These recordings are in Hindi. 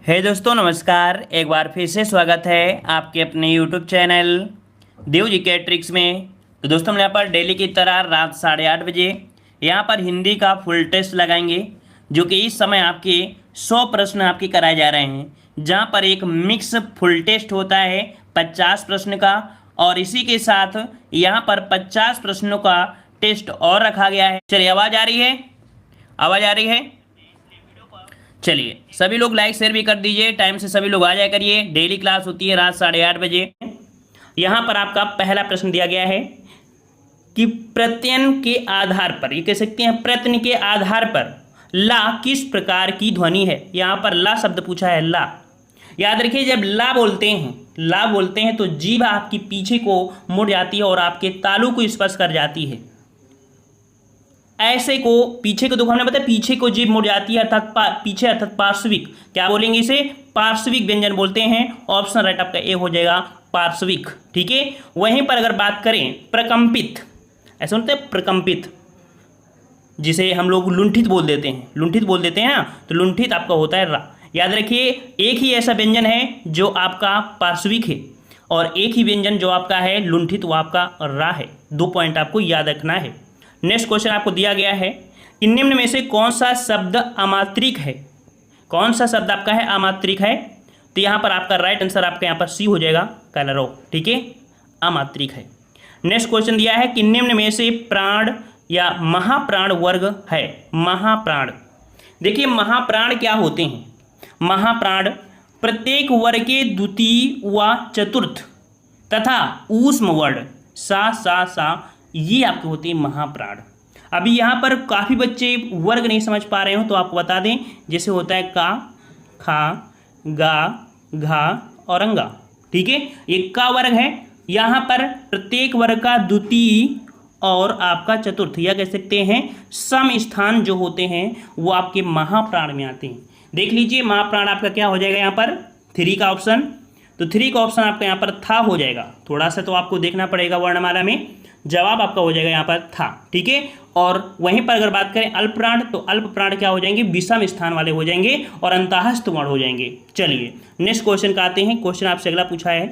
हे दोस्तों नमस्कार। एक बार फिर से स्वागत है आपके अपने यूट्यूब चैनल देव जी के ट्रिक्स में। तो दोस्तों हम यहाँ पर डेली की तरह रात 8:30 बजे यहाँ पर हिंदी का फुल टेस्ट लगाएंगे, जो कि इस समय आपके 100 प्रश्न आपके कराए जा रहे हैं, जहाँ पर एक मिक्स फुल टेस्ट होता है 50 प्रश्न का, और इसी के साथ यहाँ पर 50 प्रश्नों का टेस्ट और रखा गया है। चलिए आवाज़ आ रही है? आवाज़ आ रही है? चलिए सभी लोग लाइक शेयर भी कर दीजिए, टाइम से सभी लोग आ जाया करिए। डेली क्लास होती है रात 8:30 बजे। यहाँ पर आपका पहला प्रश्न दिया गया है कि प्रत्ययन के आधार पर, ये कह सकते हैं प्रत्यय के आधार पर ला किस प्रकार की ध्वनि है। यहाँ पर ला शब्द पूछा है, ला। याद रखिए जब ला बोलते हैं तो जीभ आपकी पीछे को मुड़ जाती है और आपके तालू को स्पर्श कर जाती है। ऐसे को पीछे को, देखो हमने बताया पीछे को जीभ मुड़ जाती है, अर्थात पीछे अर्थात पार्श्विक। क्या बोलेंगे इसे? पार्श्विक व्यंजन बोलते हैं। ऑप्शन राइट आपका ए हो जाएगा, पार्श्विक। ठीक है। वहीं पर अगर बात करें प्रकंपित, ऐसा होता है प्रकंपित, जिसे हम लोग लुंठित बोल देते हैं ना, तो लुंठित आपका होता है रा। याद रखिए एक ही ऐसा व्यंजन है जो आपका पार्श्विक है और एक ही व्यंजन जो आपका है लुंठित, वो आपका रा है। 2 पॉइंट आपको याद रखना है। नेक्स्ट क्वेश्चन आपको दिया गया है कि निम्न में से कौन सा शब्द अमात्रिक है। कौन सा शब्द आपका है अमात्रिक है? तो यहाँ पर आपका राइट आंसर आपका यहाँ पर सी हो जाएगा, कलरो। ठीक है, अमात्रिक है। नेक्स्ट क्वेश्चन दिया है कि निम्न में से प्राण या महाप्राण वर्ग है। महाप्राण, देखिए महाप्राण क्या होते हैं? महाप्राण प्रत्येक वर्ग के द्वितीय व चतुर्थ तथा ऊष्म वर्ण सा ये आपके होते हैं महाप्राण। अभी यहाँ पर काफ़ी बच्चे वर्ग नहीं समझ पा रहे हो तो आपको बता दें, जैसे होता है का, खा, गा, घा और अंगा। ठीक है, ये का वर्ग है। यहाँ पर प्रत्येक वर्ग का द्वितीय और आपका चतुर्थ, या कह सकते हैं सम स्थान जो होते हैं वो आपके महाप्राण में आते हैं। देख लीजिए महाप्राण आपका क्या हो जाएगा यहाँ पर? 3 का ऑप्शन। तो 3 का ऑप्शन आपका यहाँ पर था हो जाएगा। थोड़ा सा तो आपको देखना पड़ेगा वर्णमाला में, जवाब आपका हो जाएगा यहाँ पर था। ठीक है। और वहीं पर अगर बात करें अल्प प्राण, तो अल्प प्राण क्या हो जाएंगे? विषम स्थान वाले हो जाएंगे और अंतःस्थ वर्ण हो जाएंगे। चलिए नेक्स्ट क्वेश्चन का आते हैं। क्वेश्चन आपसे अगला पूछा है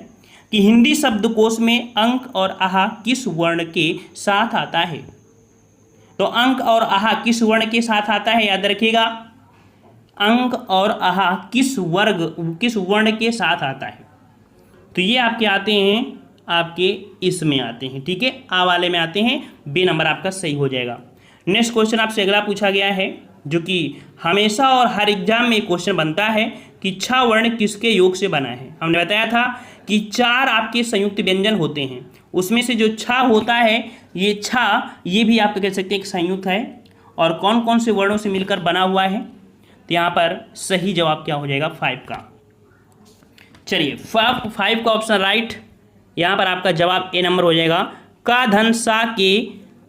कि हिंदी शब्दकोश में अंक और आहा किस वर्ण के साथ आता है। तो अंक और आहा किस वर्ण के साथ आता है? याद रखिएगा अंक और आहा किस वर्ण के साथ आता है। तो ये आपके आते हैं, आपके इसमें आते हैं। ठीक है, आ वाले में आते हैं। बी नंबर आपका सही हो जाएगा। नेक्स्ट क्वेश्चन आपसे अगला पूछा गया है, जो कि हमेशा और हर एग्जाम में क्वेश्चन बनता है कि छा वर्ण किसके योग से बना है। हमने बताया था कि 4 आपके संयुक्त व्यंजन होते हैं, उसमें से जो छा होता है ये छा, ये भी आप कह सकते हैं एक संयुक्त है। और कौन कौन से वर्णों से मिलकर बना हुआ है? तो यहाँ पर सही जवाब क्या हो जाएगा? 5 का। चलिए 5 का ऑप्शन राइट। यहाँ पर आपका जवाब ए नंबर हो जाएगा। का धन सा के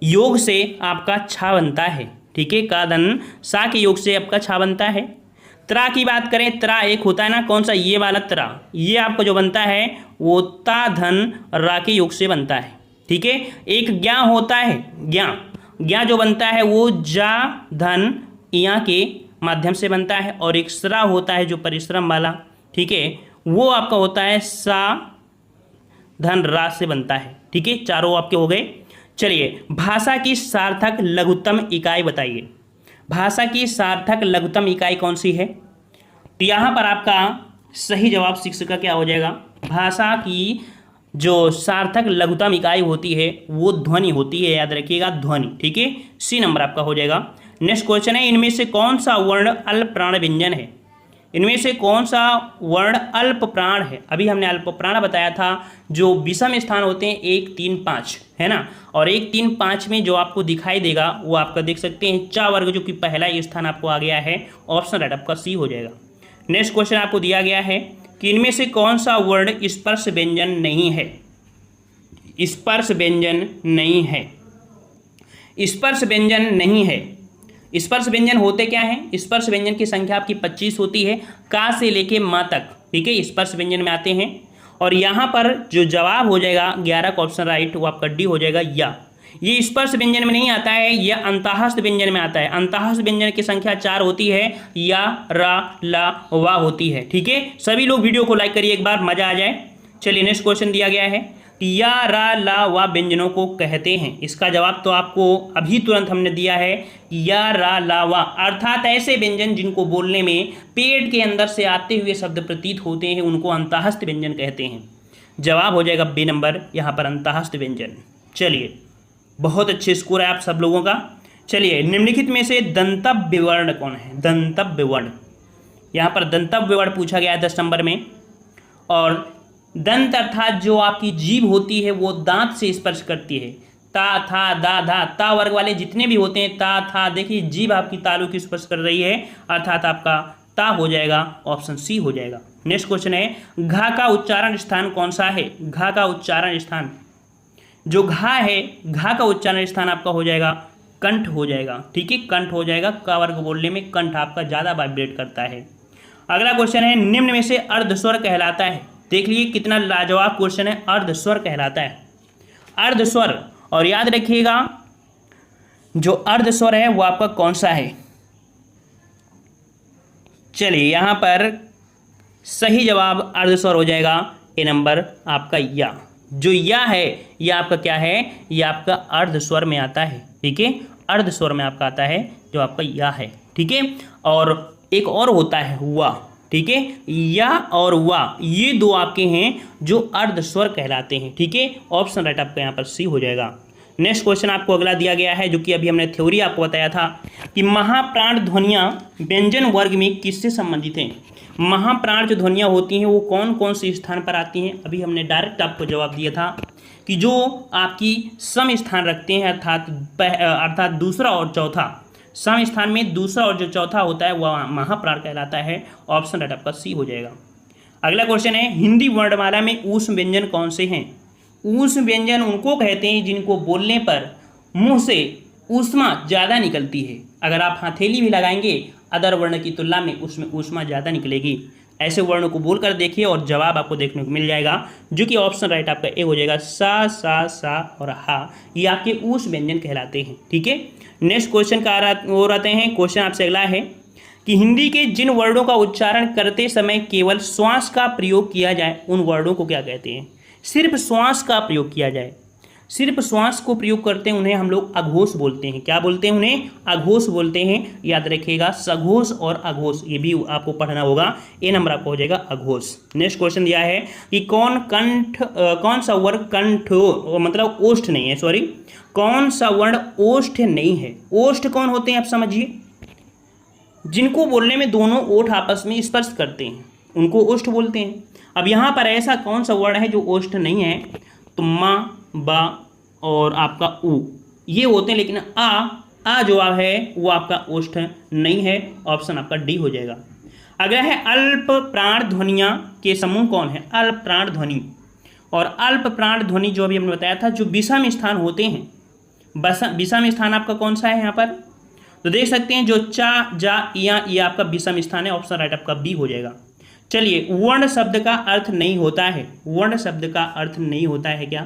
योग से आपका छा बनता है। ठीक है, का धन सा के योग से आपका छा बनता है। त्रा की बात करें, त्रा एक होता है ना, कौन सा? ये वाला त्रा। ये आपका जो बनता है वो ता धन रा के योग से बनता है। ठीक है। एक ज्ञा होता है, ज्ञा जो बनता है वो जा धन या के माध्यम से बनता है। और एक श्रा होता है जो परिश्रम वाला, ठीक है, वो आपका होता है सा धन रा से बनता है। ठीक है, चारों आपके हो गए। चलिए भाषा की सार्थक लघुत्तम इकाई बताइए। भाषा की सार्थक लघुत्तम इकाई कौन सी है? तो यहाँ पर आपका सही जवाब 6 का क्या हो जाएगा? भाषा की जो सार्थक लघुत्तम इकाई होती है वो ध्वनि होती है। याद रखिएगा ध्वनि। ठीक है, सी नंबर आपका हो जाएगा। नेक्स्ट क्वेश्चन है, इनमें से कौन सा वर्ण अल्प प्राण व्यंजन है? इनमें से कौन सा वर्ण अल्प प्राण है? अभी हमने अल्प प्राण बताया था जो विषम स्थान होते हैं 1, 3, 5 है ना, और 1, 3, 5 में जो आपको दिखाई देगा वो आपका देख सकते हैं चा वर्ग, जो कि पहला स्थान आपको आ गया है। ऑप्शन राइट आपका सी हो जाएगा। नेक्स्ट क्वेश्चन आपको दिया गया है कि इनमें से कौन सा वर्ण स्पर्श व्यंजन नहीं है। स्पर्श व्यंजन नहीं है। स्पर्श व्यंजन नहीं है। स्पर्श व्यंजन होते क्या हैं? स्पर्श व्यंजन की संख्या आपकी 25 होती है, का से लेके माँ तक। ठीक है, स्पर्श व्यंजन में आते हैं। और यहाँ पर जो जवाब हो जाएगा 11 का ऑप्शन राइट, वो आपका डी हो जाएगा। या ये स्पर्श व्यंजन में नहीं आता है, यह अंतःस्थ व्यंजन में आता है। अंतःस्थ व्यंजन की संख्या 4 होती है, या, रा, ला, वा होती है। ठीक है, सभी लोग वीडियो को लाइक करिए, एक बार मजा आ जाए। चलिए नेक्स्ट क्वेश्चन दिया गया है, या, रा, ला, वा व्यंजनों को कहते हैं। इसका जवाब तो आपको अभी तुरंत हमने दिया है, या, रा, ला, वा अर्थात ऐसे व्यंजन जिनको बोलने में पेट के अंदर से आते हुए शब्द प्रतीत होते हैं उनको अंतःस्थ व्यंजन कहते हैं। जवाब हो जाएगा बी नंबर, यहाँ पर अंतःस्थ व्यंजन। चलिए, बहुत अच्छे स्कोर है आप सब लोगों का। चलिए, निम्नलिखित में से दंतव्य वर्ण कौन है? दंतव्य वर्ण, यहाँ पर दंतव्य वर्ण पूछा गया है 10 नंबर में। और दंत अर्थात जो आपकी जीभ होती है वो दांत से स्पर्श करती है। ता, था, दा, धा, ता वर्ग वाले जितने भी होते हैं, ता, था, देखिए जीभ आपकी तालू की स्पर्श कर रही है, अर्थात आपका ता हो जाएगा, ऑप्शन सी हो जाएगा। नेक्स्ट क्वेश्चन है, घा का उच्चारण स्थान कौन सा है? घा का उच्चारण स्थान, जो घा है, घा का उच्चारण स्थान आपका हो जाएगा कंठ हो जाएगा। ठीक है, कंठ हो जाएगा। का वर्ग बोलने में कंठ आपका ज़्यादा वाइब्रेट करता है। अगला क्वेश्चन है, निम्न में से अर्धस्वर कहलाता है। देख लीजिए कितना लाजवाब क्वेश्चन है, अर्धस्वर कहलाता है। अर्धस्वर, और याद रखिएगा जो अर्धस्वर है वो आपका कौन सा है? चलिए, यहाँ पर सही जवाब अर्धस्वर हो जाएगा ए नंबर आपका या। जो या है यह आपका क्या है? यह आपका अर्धस्वर में आता है। ठीक है, अर्धस्वर में आपका आता है जो आपका या है। ठीक है, और एक और होता है वा। ठीक है, या और वा ये दो आपके हैं जो अर्धस्वर कहलाते हैं। ठीक है, ऑप्शन राइट आपका यहाँ पर सी हो जाएगा। नेक्स्ट क्वेश्चन आपको अगला दिया गया है, जो कि अभी हमने थ्योरी आपको बताया था कि महाप्राण ध्वनियाँ व्यंजन वर्ग में किससे संबंधित हैं। महाप्राण जो ध्वनियाँ होती हैं वो कौन कौन से स्थान पर आती हैं? अभी हमने डायरेक्ट आपको जवाब दिया था कि जो आपकी सम स्थान रखते हैं, अर्थात दूसरा और चौथा, सम स्थान में दूसरा और जो चौथा होता है वह महाप्राण कहलाता है। ऑप्शन राइट आपका सी हो जाएगा। अगला क्वेश्चन है, हिंदी वर्णमाला में ऊष्म व्यंजन कौन से हैं? ऊष्म व्यंजन उनको कहते हैं जिनको बोलने पर मुंह से ऊष्मा ज़्यादा निकलती है। अगर आप हथेली भी लगाएंगे अदर वर्ण की तुलना में उसमें ऊष्मा ज़्यादा निकलेगी। ऐसे वर्णों को बोलकर देखिए और जवाब आपको देखने को मिल जाएगा, जो कि ऑप्शन राइट आपका ए हो जाएगा। सा, सा, सा और हा ये आपके ऊष्म व्यंजन कहलाते हैं। ठीक है, नेक्स्ट क्वेश्चन का और आते हैं। क्वेश्चन आपसे अगला है कि हिंदी के जिन वर्णों का उच्चारण करते समय केवल श्वास का प्रयोग किया जाए उन वर्णों को क्या कहते हैं? सिर्फ श्वास का प्रयोग किया जाए, सिर्फ श्वास को प्रयोग करते हैं उन्हें हम लोग अघोष बोलते हैं। क्या बोलते हैं? उन्हें अघोष बोलते हैं। याद रखिएगा, सघोष और अघोष ये भी आपको पढ़ना होगा। ए नंबर आपको हो जाएगा अघोष। नेक्स्ट क्वेश्चन दिया है कि कौन सा वर्ण कंठ मतलब ओष्ठ नहीं है, सॉरी, कौन सा वर्ण ओष्ठ नहीं है? ओष्ठ कौन होते हैं आप समझिए, जिनको बोलने में दोनों ओठ आपस में स्पर्श करते हैं उनको ओष्ठ बोलते हैं। अब यहाँ पर ऐसा कौन सा वर्ण है जो ओष्ठ नहीं है? तो मा, बा और आपका उ ये होते हैं, लेकिन आ जो है वो आपका ओष्ठ नहीं है। ऑप्शन आपका डी हो जाएगा। अगला है, अल्प प्राण ध्वनियाँ के समूह कौन है? अल्प प्राण ध्वनि, और अल्प प्राण ध्वनि जो अभी हमने बताया था जो विषम स्थान होते हैं, विषम स्थान आपका कौन सा है यहाँ पर? तो देख सकते हैं जो चा, जा, या ये आपका विषम स्थान है। ऑप्शन राइट आपका बी हो जाएगा। चलिए, वर्ण शब्द का अर्थ नहीं होता है, वर्ण शब्द का अर्थ नहीं होता है क्या?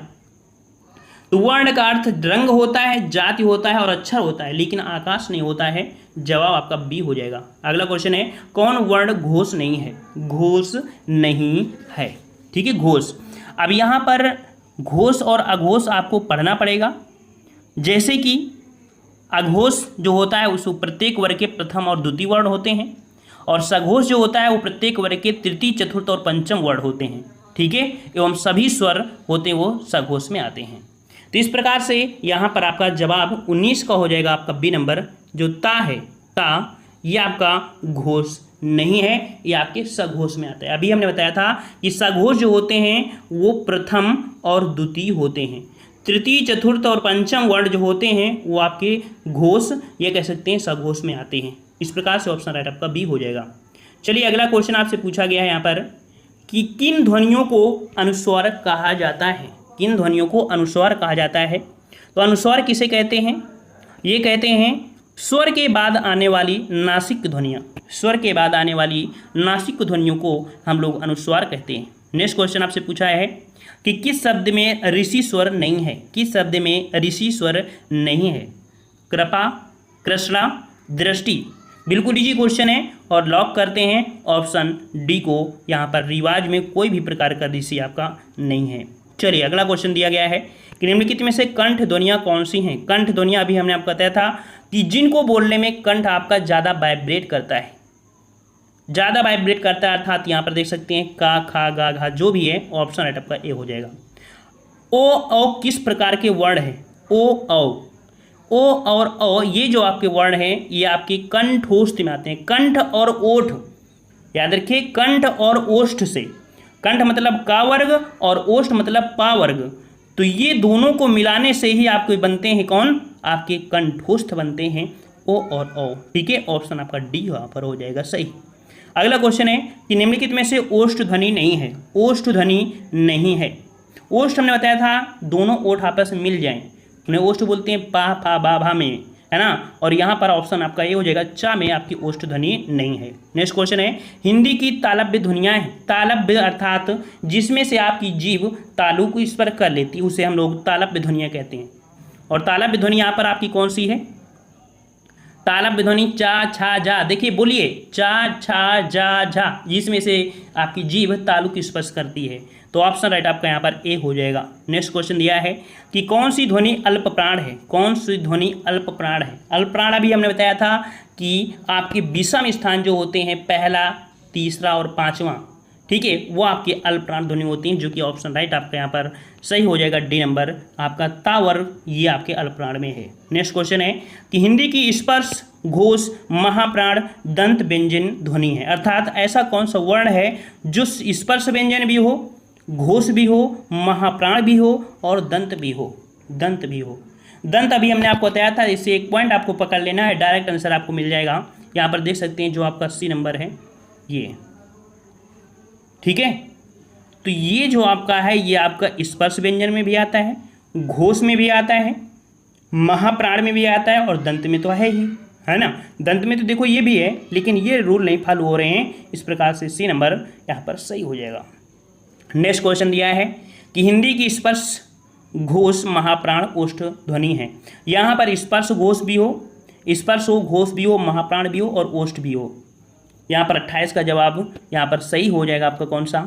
तो वर्ण का अर्थ रंग होता है, जाति होता है और अक्षर होता है, लेकिन आकाश नहीं होता है। जवाब आपका बी हो जाएगा। अगला क्वेश्चन है, कौन वर्ण घोष नहीं है? घोष नहीं है। ठीक है, घोष। अब यहाँ पर घोष और अघोष आपको पढ़ना पड़ेगा। जैसे कि अघोष जो होता है उसको प्रत्येक वर्ग के प्रथम और द्वितीय वर्ण होते हैं, और सघोष जो होता है वो प्रत्येक वर्ग के तृतीय, चतुर्थ और पंचम वर्ण होते हैं। ठीक है, एवं सभी स्वर होते हैं वो सघोष में आते हैं। तो इस प्रकार से यहाँ पर आपका जवाब 19 का हो जाएगा आपका बी नंबर। जो ता है, ता ये आपका घोष नहीं है, ये आपके सघोष में आता है। अभी हमने बताया था कि सघोष जो होते हैं वो प्रथम और द्वितीय होते हैं, तृतीय, चतुर्थ और पंचम वर्ण जो होते हैं वो आपके घोष ये कह सकते हैं सघोष में आते हैं। इस प्रकार से ऑप्शन राइट आपका बी हो जाएगा। चलिए, अगला क्वेश्चन आपसे पूछा गया है यहाँ पर कि किन ध्वनियों को अनुस्वार कहा जाता है? किन ध्वनियों को अनुस्वार कहा जाता है? तो अनुस्वार किसे कहते हैं? ये कहते हैं स्वर के बाद आने वाली नासिक ध्वनियाँ, स्वर के बाद आने वाली नासिक ध्वनियों को हम लोग अनुस्वार कहते हैं। नेक्स्ट क्वेश्चन आपसे पूछा है कि किस शब्द में ऋषि स्वर नहीं है, किस शब्द में ऋषि स्वर नहीं है? कृपा, कृष्णा, दृष्टि। बिल्कुल इजी क्वेश्चन है और लॉक करते हैं ऑप्शन डी को। यहाँ पर रिवाज में कोई भी प्रकार का ऋषि आपका नहीं है। चलिए अगला क्वेश्चन दिया गया है कि निम्नलिखित में से कंठ ध्वनियाँ कौन सी हैं? कंठ ध्वनियाँ अभी हमने आपको बताया था कि जिनको बोलने में कंठ आपका ज़्यादा वाइब्रेट करता है, ज़्यादा वाइब्रेट करता है, अर्थात यहाँ पर देख सकते हैं का, खा, गा, घा जो भी है ऑप्शन राइट आपका ए हो जाएगा। ओ औ किस प्रकार के वर्ण है? ओ औ, ओ और औ ये जो आपके वर्ण हैं ये आपके कंठोष्ठ में आते हैं। कंठ और ओठ, याद रखिए कंठ और ओष्ठ से, कंठ मतलब का वर्ग और ओष्ठ मतलब पा वर्ग, तो ये दोनों को मिलाने से ही आपके बनते हैं कौन? आपके कंठोष्ठ बनते हैं ओ और औ। ठीक है, ऑप्शन आपका डी यहाँ पर हो जाएगा सही। अगला क्वेश्चन है कि निम्नलिखित में से ओष्ठ ध्वनि नहीं है, ओष्ठ ध्वनि नहीं है। ओष्ठ हमने बताया था दोनों ओठ आपस में मिल जाएं, उन्हें ओष्ठ बोलते हैं पा, फा, बा, भा में, है ना। और यहाँ पर ऑप्शन आपका ये हो जाएगा चा में आपकी ओष्ठ ध्वनि नहीं है। नेक्स्ट क्वेश्चन है हिंदी की तालव्य ध्वनियाँ हैं। तालव्य अर्थात जिसमें से आपकी जीभ तालु को स्पर्श कर लेती है उसे हम लोग तालव्य ध्वनियाँ कहते हैं। और तालव्य ध्वनि यहाँ पर आपकी कौन सी है? तालव्य ध्वनि चा, छा, जा। देखिए बोलिए चा, छा, जा, झा, जिसमें से आपकी जीभ तालु को स्पर्श करती है, तो ऑप्शन राइट आपका यहाँ पर ए हो जाएगा। नेक्स्ट क्वेश्चन दिया है कि कौन सी ध्वनि अल्प प्राण है? कौन सी ध्वनि अल्प प्राण है? अल्प प्राण अभी हमने बताया था कि आपके विषम स्थान जो होते हैं पहला, तीसरा और पांचवा, ठीक है, वो आपके अल्प प्राण ध्वनि होती हैं, जो कि ऑप्शन राइट आपका यहाँ पर सही हो जाएगा डी नंबर आपका तावर, ये आपके अल्प प्राण में है। नेक्स्ट क्वेश्चन है कि हिंदी की स्पर्श, घोष, महाप्राण, दंत व्यंजन ध्वनि है, अर्थात ऐसा कौन सा वर्ण है जो स्पर्श व्यंजन भी हो, घोष भी हो, महाप्राण भी हो और दंत भी हो, दंत भी हो। दंत अभी हमने आपको बताया था, इससे एक पॉइंट आपको पकड़ लेना है, डायरेक्ट आंसर आपको मिल जाएगा। यहाँ पर देख सकते हैं जो आपका सी नंबर है ये, ठीक है। तो ये जो आपका है ये आपका स्पर्श व्यंजन में भी आता है, घोष में भी आता है, महाप्राण में भी आता है और दंत में तो है ही, है ना। दंत में तो देखो ये भी है, लेकिन ये रूल नहीं फॉलो हो रहे हैं, इस प्रकार से सी नंबर यहाँ पर सही हो जाएगा। नेक्स्ट क्वेश्चन दिया है कि हिंदी की स्पर्श, घोष, महाप्राण, ओष्ठ ध्वनि है। यहाँ पर स्पर्श घोष भी हो, स्पर्श हो, घोष भी हो, महाप्राण भी हो और ओष्ठ भी हो। यहाँ पर 28 का जवाब यहाँ पर सही हो जाएगा आपका कौन सा?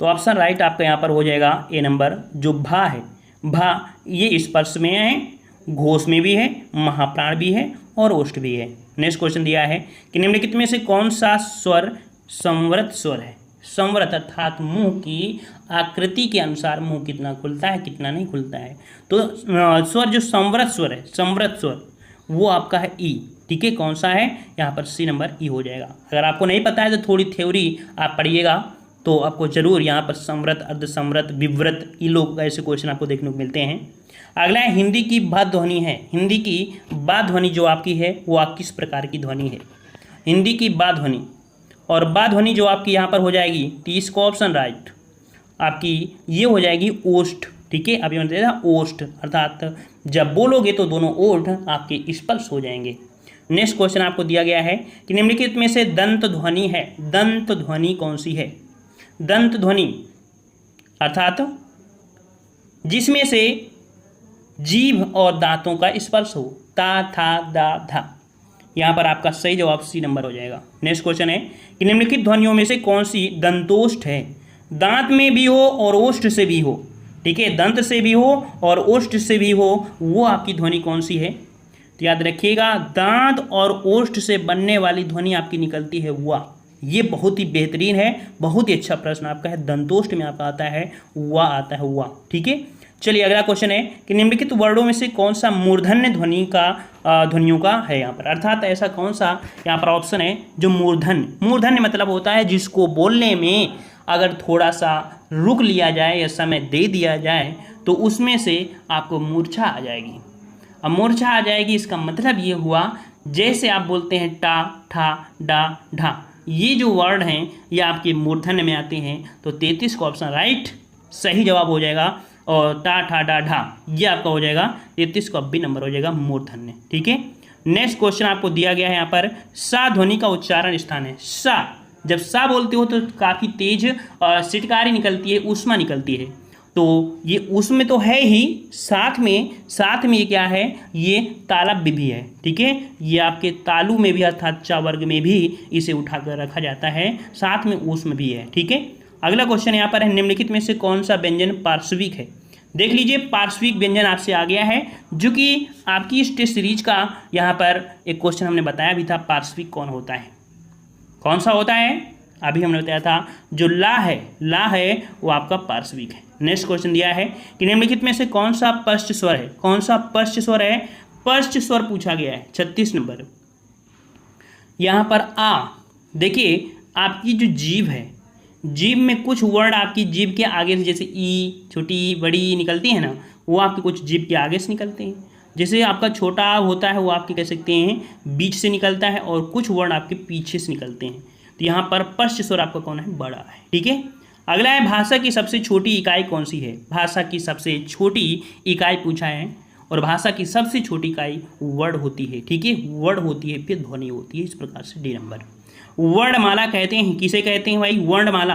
तो ऑप्शन राइट आपका यहाँ पर हो जाएगा ए नंबर, जो भा है। भा ये स्पर्श में है, घोष में भी है, महाप्राण भी है और ओष्ठ भी है। नेक्स्ट क्वेश्चन दिया है कि निम्नलिखित में से कौन सा स्वर संवृत स्वर है? संवृत अर्थात मुंह की आकृति के अनुसार मुंह कितना खुलता है कितना नहीं खुलता है, तो स्वर जो संवृत स्वर है, संवृत स्वर, वो आपका है ई। ठीक है, कौन सा है? यहाँ पर सी नंबर ई हो जाएगा। अगर आपको नहीं पता है तो थोड़ी थ्योरी आप पढ़िएगा तो आपको जरूर यहाँ पर संवृत, अर्धसंवृत, विवृत, ई लोग ऐसे क्वेश्चन आपको देखने को मिलते हैं। अगला है हिंदी की बात ध्वनि है। हिंदी की बात ध्वनि जो आपकी है वो किस प्रकार की ध्वनि है? हिंदी की बात ध्वनि, और बात ध्वनि जो आपकी यहाँ पर हो जाएगी 30 को ऑप्शन राइट आपकी ये हो जाएगी ओष्ठ। ठीक है, अभी मैंने देखा ओष्ठ, अर्थात जब बोलोगे तो दोनों ओठ आपके स्पर्श हो जाएंगे। नेक्स्ट क्वेश्चन आपको दिया गया है कि निम्नलिखित में से दंत ध्वनि है। दंत ध्वनि कौन सी है? दंत ध्वनि अर्थात जिसमें से जीभ और दांतों का स्पर्श हो, ता, था, दा, धा। यहाँ पर आपका सही जवाब सी नंबर हो जाएगा। नेक्स्ट क्वेश्चन है कि निम्नलिखित ध्वनियों में से कौन सी दंतोष्ठ है? दांत में भी हो और ओष्ठ से भी हो। ठीक है, दंत से भी हो और ओष्ठ से भी हो, वो आपकी ध्वनि कौन सी है? तो याद रखिएगा दांत और ओष्ठ से बनने वाली ध्वनि आपकी निकलती है वा। ये बहुत ही बेहतरीन है, बहुत ही अच्छा प्रश्न आपका है। दंतोष्ठ में आपका आता है वा, आता है वा। ठीक है, चलिए अगला क्वेश्चन है कि निम्नलिखित वर्णों में से कौन सा मूर्धन्य ध्वनि का ध्वनियों का है यहाँ पर, अर्थात ऐसा कौन सा यहाँ पर ऑप्शन है जो मूर्धन्य। मूर्धन्य मतलब होता है जिसको बोलने में अगर थोड़ा सा रुक लिया जाए या समय दे दिया जाए तो उसमें से आपको मूर्छा आ जाएगी। अब मूर्छा आ जाएगी इसका मतलब ये हुआ जैसे आप बोलते हैं टा, ठा, डा, ढा, ये जो वर्ड हैं ये आपके मूर्धन्य में आते हैं। तो 33 का ऑप्शन राइट सही जवाब हो जाएगा, और टा, ठा, डा, ढा ये आपका हो जाएगा 33 का बी नंबर हो जाएगा मूर्धन्य। ठीक है, नेक्स्ट क्वेश्चन आपको दिया गया है यहाँ पर सा ध्वनि का उच्चारण स्थान है। सा जब सा बोलते हो तो काफ़ी तेज सिटकारी निकलती है, ऊष्मा निकलती है। तो ये उसमें तो है ही, साथ में ये क्या है, ये तालब भी है। ठीक है, ये आपके तालु में भी अर्थात चा वर्ग में भी इसे उठाकर रखा जाता है, साथ में उसमें भी है। ठीक है, अगला क्वेश्चन यहाँ पर है, निम्नलिखित में से कौन सा व्यंजन पार्श्विक है। देख लीजिए, पार्श्विक व्यंजन आपसे आ गया है, जो कि आपकी इस टेस्ट सीरीज का यहाँ पर एक क्वेश्चन हमने बताया भी था, पार्श्विक कौन होता है, कौन सा होता है, अभी हमने बताया था जो ला है वो आपका पार्श्विक है। नेक्स्ट क्वेश्चन दिया है कि निम्नलिखित में से कौन सा पश्च स्वर है, कौन सा पश्च स्वर है, पश्च स्वर पूछा गया है 36 नंबर। यहाँ पर आ, देखिए आपकी जो जीभ है, जीभ में कुछ वर्ड आपकी जीभ के आगे से, जैसे ई छोटी बड़ी निकलती है ना, वो आपके कुछ जीभ के आगे से निकलते हैं। जैसे आपका छोटा होता है वो आपके कह सकते हैं बीच से निकलता है, और कुछ वर्ड आपके पीछे से निकलते हैं। तो यहाँ पर पश्च स्वर आपका कौन है, बड़ा है। ठीक है, अगला है भाषा की सबसे छोटी इकाई कौन सी है। भाषा की सबसे छोटी इकाई पूछा है, और भाषा की सबसे छोटी इकाई वर्ड होती है। ठीक है, वर्ड होती है, फिर ध्वनि होती है। इस प्रकार से डी नंबर वर्णमाला कहते हैं। किसे कहते हैं भाई, वर्णमाला।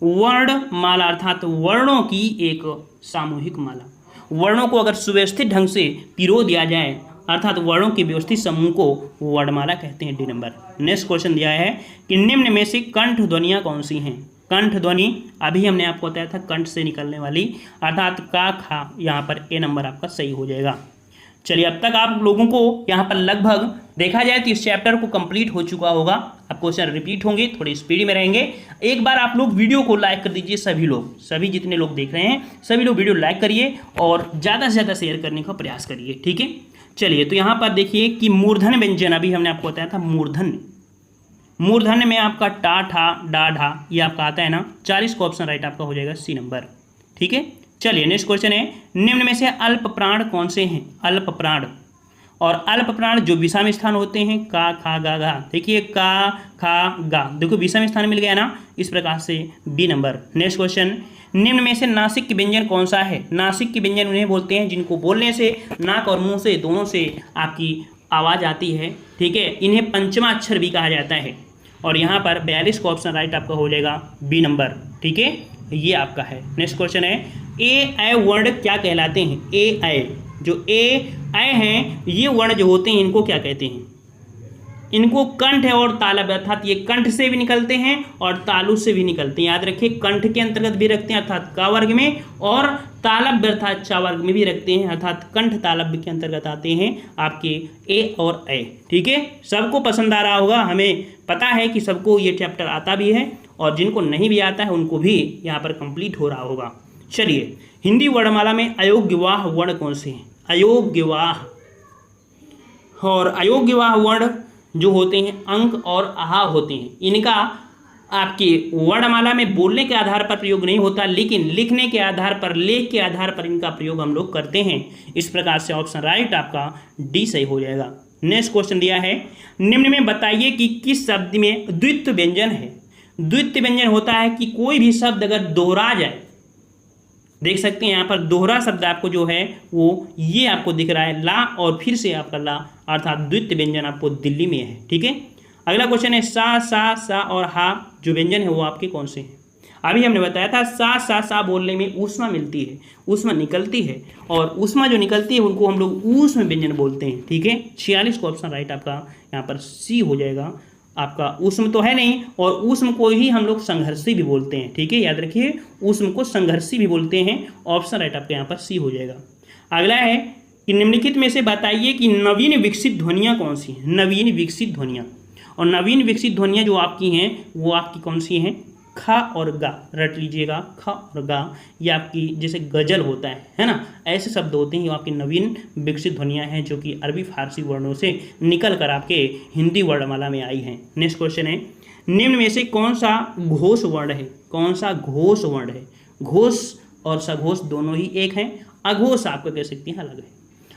वर्णमाला अर्थात वर्णों की एक सामूहिक माला। वर्णों को अगर सुव्यवस्थित ढंग से पिरो दिया जाए, अर्थात वर्णों के व्यवस्थित समूह को वर्णमाला कहते हैं। D number. नेक्स्ट क्वेश्चन दिया है कि निम्न में से कंठ ध्वनियाँ कौन सी हैं। कंठ ध्वनि अभी हमने आपको बताया था, कंठ से निकलने वाली, अर्थात का, खा, यहाँ पर ए नंबर आपका सही हो जाएगा। चलिए, अब तक आप लोगों को यहाँ पर लगभग देखा जाए तो इस चैप्टर को कंप्लीट हो चुका होगा। अब क्वेश्चन रिपीट होंगे, थोड़ी स्पीड में रहेंगे। एक बार आप लोग वीडियो को लाइक कर दीजिए, सभी लोग, सभी जितने लोग देख रहे हैं सभी लोग वीडियो लाइक करिए और ज़्यादा से ज़्यादा शेयर करने का प्रयास करिए। ठीक है, चलिए, तो यहाँ पर देखिए कि मूर्धन व्यंजन, अभी हमने आपको बताया था मूर्धन्य में आपका टा, ठा, डा, ढा, ये आपका आता है ना। 40 का ऑप्शन राइट आपका हो जाएगा सी नंबर। ठीक है, चलिए नेक्स्ट क्वेश्चन है, निम्न में से अल्प प्राण कौन से हैं। अल्प प्राण, और अल्प प्राण जो विषम स्थान होते हैं, का, खा, गा, घा। देखिए का, खा, गा, देखो विषम स्थान मिल गया ना, इस प्रकार से बी नंबर। नेक्स्ट क्वेश्चन, निम्न में से नासिक के व्यंजन कौन सा है। नासिक के व्यंजन उन्हें बोलते हैं जिनको बोलने से नाक और मुंह से दोनों से आपकी आवाज़ आती है। ठीक है, इन्हें पंचमा अक्षर भी कहा जाता है, और यहाँ पर 42 का ऑप्शन राइट आपका हो जाएगा बी नंबर। ठीक है, ये आपका है। नेक्स्ट क्वेश्चन है, ए ऐ वर्ण क्या कहलाते हैं। ए ऐ, जो ए ऐ हैं ये वर्ण जो होते हैं इनको क्या कहते हैं। इनको कंठ है और तालब, अर्थात ये कंठ से भी निकलते हैं और तालु से भी निकलते हैं। याद रखिए, कंठ के अंतर्गत भी रखते हैं अर्थात का वर्ग में, और तालब अर्थात चा वर्ग में भी रखते हैं, अर्थात कंठ तालब के अंतर्गत आते हैं आपके ए और ऐ। ठीक है, सबको पसंद आ रहा होगा, हमें पता है कि सबको ये चैप्टर आता भी है, और जिनको नहीं भी आता है उनको भी यहाँ पर कंप्लीट हो रहा होगा। चलिए, हिंदी वर्णमाला में अयोग्यवाह वर्ण कौन से हैं। अयोग्यवाह, और अयोग्यवाह वर्ण जो होते हैं अंक और आहा होते हैं, इनका आपके वर्णमाला में बोलने के आधार पर प्रयोग नहीं होता, लेकिन लिखने के आधार पर, लेख के आधार पर इनका प्रयोग हम लोग करते हैं। इस प्रकार से ऑप्शन राइट आपका डी सही हो जाएगा। नेक्स्ट क्वेश्चन दिया है, निम्न में बताइए कि किस शब्द में द्वित्व व्यंजन है। द्वित्व व्यंजन होता है कि कोई भी शब्द अगर दोहरा जाए, देख सकते हैं यहाँ पर दोहरा शब्द आपको जो है वो ये आपको दिख रहा है, ला और फिर से आपका ला, अर्थात द्वित्व व्यंजन आपको दिल्ली में है। ठीक है, अगला क्वेश्चन है, सा, सा, सा और हा जो व्यंजन है वो आपके कौन से हैं। अभी हमने बताया था सा, सा, सा बोलने में ऊष्मा मिलती है, ऊष्मा निकलती है, और ऊष्मा जो निकलती है उनको हम लोग ऊष्म व्यंजन बोलते हैं। ठीक है, 46 का ऑप्शन राइट आपका यहाँ पर सी हो जाएगा। आपका ऊष्म तो है नहीं, और ऊष्म को ही हम लोग संघर्षी भी बोलते हैं। ठीक है, याद रखिए, ऊष्म को संघर्षी भी बोलते हैं। ऑप्शन राइट आपका यहाँ पर सी हो जाएगा। अगला है कि निम्नलिखित में से बताइए कि नवीन विकसित ध्वनियाँ कौन सी हैं। नवीन विकसित ध्वनियाँ, और नवीन विकसित ध्वनियाँ जो आपकी हैं वो आपकी कौन सी हैं, खा और गा, रट लीजिएगा, खा और गा। ये आपकी जैसे गजल होता है ना, ऐसे शब्द होते हैं, ये आपकी नवीन विकसित ध्वनियाँ हैं जो कि अरबी फारसी वर्णों से निकल कर आपके हिंदी वर्णमाला में आई हैं। नेक्स्ट क्वेश्चन है, निम्न में से कौन सा घोष वर्ण है। कौन सा घोष वर्ण है। घोष और सघोष दोनों ही एक हैं, अघोष आपको कह सकते हैं अलग है।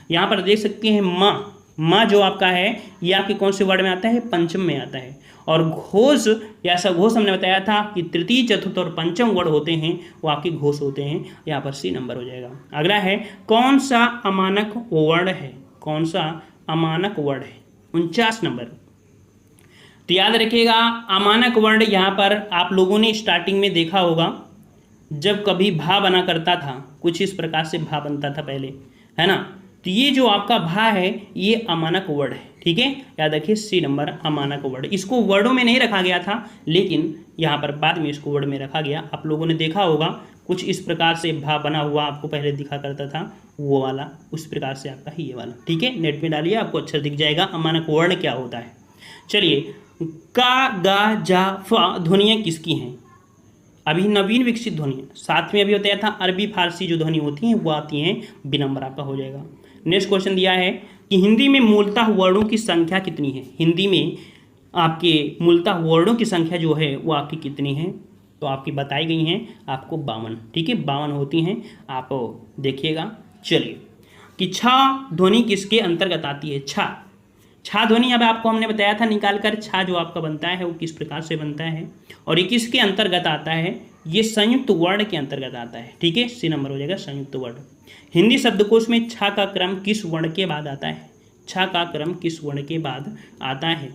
यहाँ पर देख सकते हैं माँ, माँ जो आपका है ये आपके कौन से वर्ड में आता है, पंचम में आता है। और घोष या सघोष हमने बताया था कि तृतीय, चतुर्थ और पंचम वर्ड होते हैं वो आपके घोष होते हैं। यहाँ पर सी नंबर हो जाएगा। अगला है, कौन सा अमानक वर्ण है। कौन सा अमानक वर्ण है, 49 नंबर। तो याद रखिएगा अमानक वर्ण यहाँ पर आप लोगों ने स्टार्टिंग में देखा होगा, जब कभी भा बना करता था कुछ इस प्रकार से भा बनता था पहले, है ना। तो ये जो आपका भा है ये अमानक वर्ण है, ठीक है। याद रखिए सी नंबर अमानक वर्ण। इसको वर्डों में नहीं रखा गया था, लेकिन यहाँ पर बाद में इसको वर्ड में रखा गया। आप लोगों ने देखा होगा कुछ इस प्रकार से भा बना हुआ आपको पहले दिखा करता था, वो वाला उस प्रकार से आपका ही ये वाला, ठीक है। नेट में डालिए आपको अच्छा दिख जाएगा अमानक वर्ण क्या होता है। चलिए, का गा जा फा ध्वनियाँ किसकी हैं? अभी नवीन विकसित ध्वनियाँ। साथ में अभी बताया था अरबी फारसी जो ध्वनि होती हैं वो आती हैं, बी नंबर आपका हो जाएगा। नेक्स्ट क्वेश्चन दिया है कि हिंदी में मूलतः वर्णों की संख्या कितनी है? हिंदी में आपके मूलतः वर्णों की संख्या जो है वो आपकी कितनी है? तो आपकी बताई गई हैं आपको 52, ठीक है, 52 होती हैं, आप देखिएगा। चलिए, कि छा ध्वनि किसके अंतर्गत आती है? छा, छा ध्वनि अब आपको हमने बताया था निकाल कर, छा जो आपका बनता है वो किस प्रकार से बनता है और ये किसके अंतर्गत आता है? ये संयुक्त वर्ण के अंतर्गत आता है, ठीक है, सी नंबर हो जाएगा संयुक्त वर्ण। हिंदी शब्दकोश में छा का क्रम किस वर्ण के बाद आता है? छा का क्रम किस वर्ण के बाद आता है?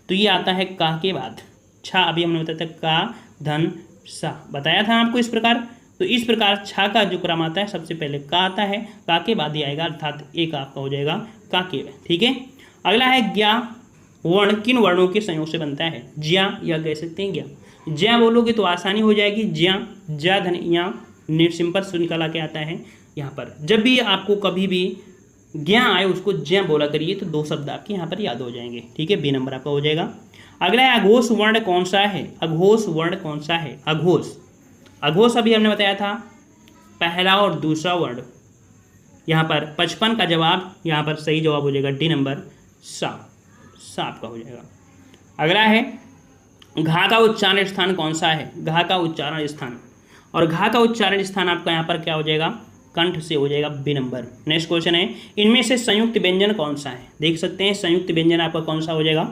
तो ये आता है का के बाद। छा अभी हमने बताया था का धन सा, बताया था आपको इस प्रकार। तो इस प्रकार छा का जो क्रम आता है सबसे पहले का आता है, का के बाद ही आएगा, अर्थात एक आपका हो जाएगा का के, ठीक है। अगला है ज्ञा वर्ण किन वर्णों के संयोग से बनता है? ज्या या कह सकते हैं ज्ञा। ज्या बोलोगे तो आसानी हो जाएगी, ज्या, ज्या धन या सिंपल से निकाला के आता है। यहाँ पर जब भी आपको कभी भी ज्ञा आए उसको ज्या बोला करिए, तो दो शब्द आपके यहाँ पर याद हो जाएंगे, ठीक है, बी नंबर आपका हो जाएगा। अगला है अघोष वर्ण कौन सा है? अघोष वर्ण कौन सा है? अघोष, अघोष अभी हमने बताया था पहला और दूसरा वर्ण। यहाँ पर 55 का जवाब यहाँ पर सही जवाब हो जाएगा डी नंबर सा, सा आपका हो जाएगा। अगला है घा का उच्चारण स्थान कौन सा है? घा का उच्चारण स्थान, और घा का उच्चारण स्थान आपका यहाँ पर क्या हो जाएगा? कंठ से हो जाएगा, बी नंबर। नेक्स्ट क्वेश्चन है इनमें से संयुक्त व्यंजन कौन सा है? देख सकते हैं संयुक्त व्यंजन आपका कौन सा हो जाएगा?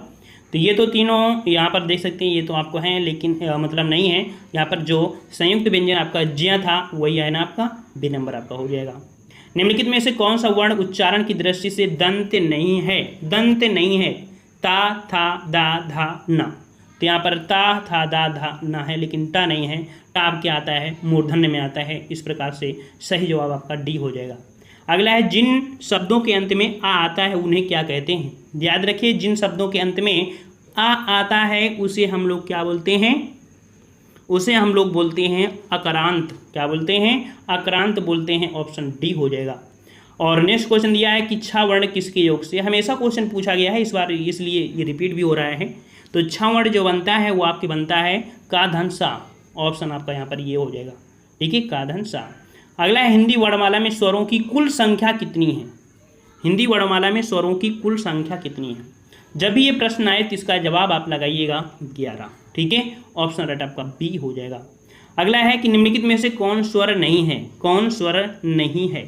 तो ये तो तीनों यहाँ पर देख सकते हैं, ये तो आपको हैं लेकिन मतलब नहीं है। यहाँ पर जो संयुक्त व्यंजन आपका ज्या था वही है ना आपका, बी नंबर आपका हो जाएगा। निम्नलिखित में से कौन सा वर्ण उच्चारण की दृष्टि से दंत नहीं है? दंत नहीं है, ता था दा धा ना। तो यहाँ पर ता था दा धा ना है, लेकिन टा नहीं है। टा आपके आता है मूर्धन्य में आता है, इस प्रकार से सही जवाब आपका डी हो जाएगा। अगला है जिन शब्दों के अंत में आ आता है उन्हें क्या कहते हैं? याद रखिए जिन शब्दों के अंत में आ आता है उसे हम लोग क्या बोलते हैं? उसे हम लोग बोलते हैं अकरांत। क्या बोलते हैं? अकरांत बोलते हैं, ऑप्शन डी हो जाएगा। और नेक्स्ट क्वेश्चन दिया है कि छा वर्ण किसके योग से? हमेशा क्वेश्चन पूछा गया है इस बार, इसलिए ये रिपीट भी हो रहा है। तो छा वर्ण जो बनता है वो आपके बनता है का धन सा, ऑप्शन आपका यहाँ पर ये हो जाएगा, ठीक है, का धन सा। अगला है हिंदी वर्णमाला में स्वरों की कुल संख्या कितनी है? हिंदी वर्णमाला में स्वरों की कुल संख्या कितनी है? जब भी ये प्रश्न आए तो इसका जवाब आप लगाइएगा 11, ठीक है, ऑप्शन राइट आपका बी हो जाएगा। अगला है कि निम्नलिखित में से कौन स्वर नहीं है? कौन स्वर नहीं है?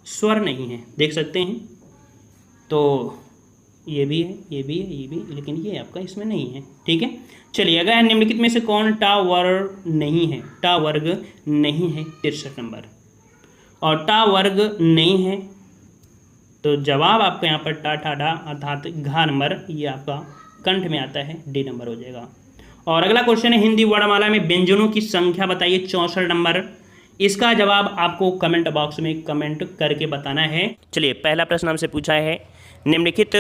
स्वर नहीं है, देख सकते हैं, तो ये भी है, ये भी है, ये भी, लेकिन ये आपका इसमें नहीं है, ठीक है। चलिए, अगर निम्नलिखित में से कौन टा वर्ग नहीं है? टा वर्ग नहीं है, 63 नंबर। और टा वर्ग नहीं है तो जवाब आपका यहाँ पर टा ठा डा अर्थात घा नंबर, ये आपका कंठ में आता है, डी नंबर हो जाएगा। और अगला क्वेश्चन है हिंदी वर्णमाला में व्यंजनों की संख्या बताइए, 64 नंबर। इसका जवाब आपको कमेंट बॉक्स में कमेंट करके बताना है। चलिए, पहला प्रश्न हमसे पूछा है निम्नलिखित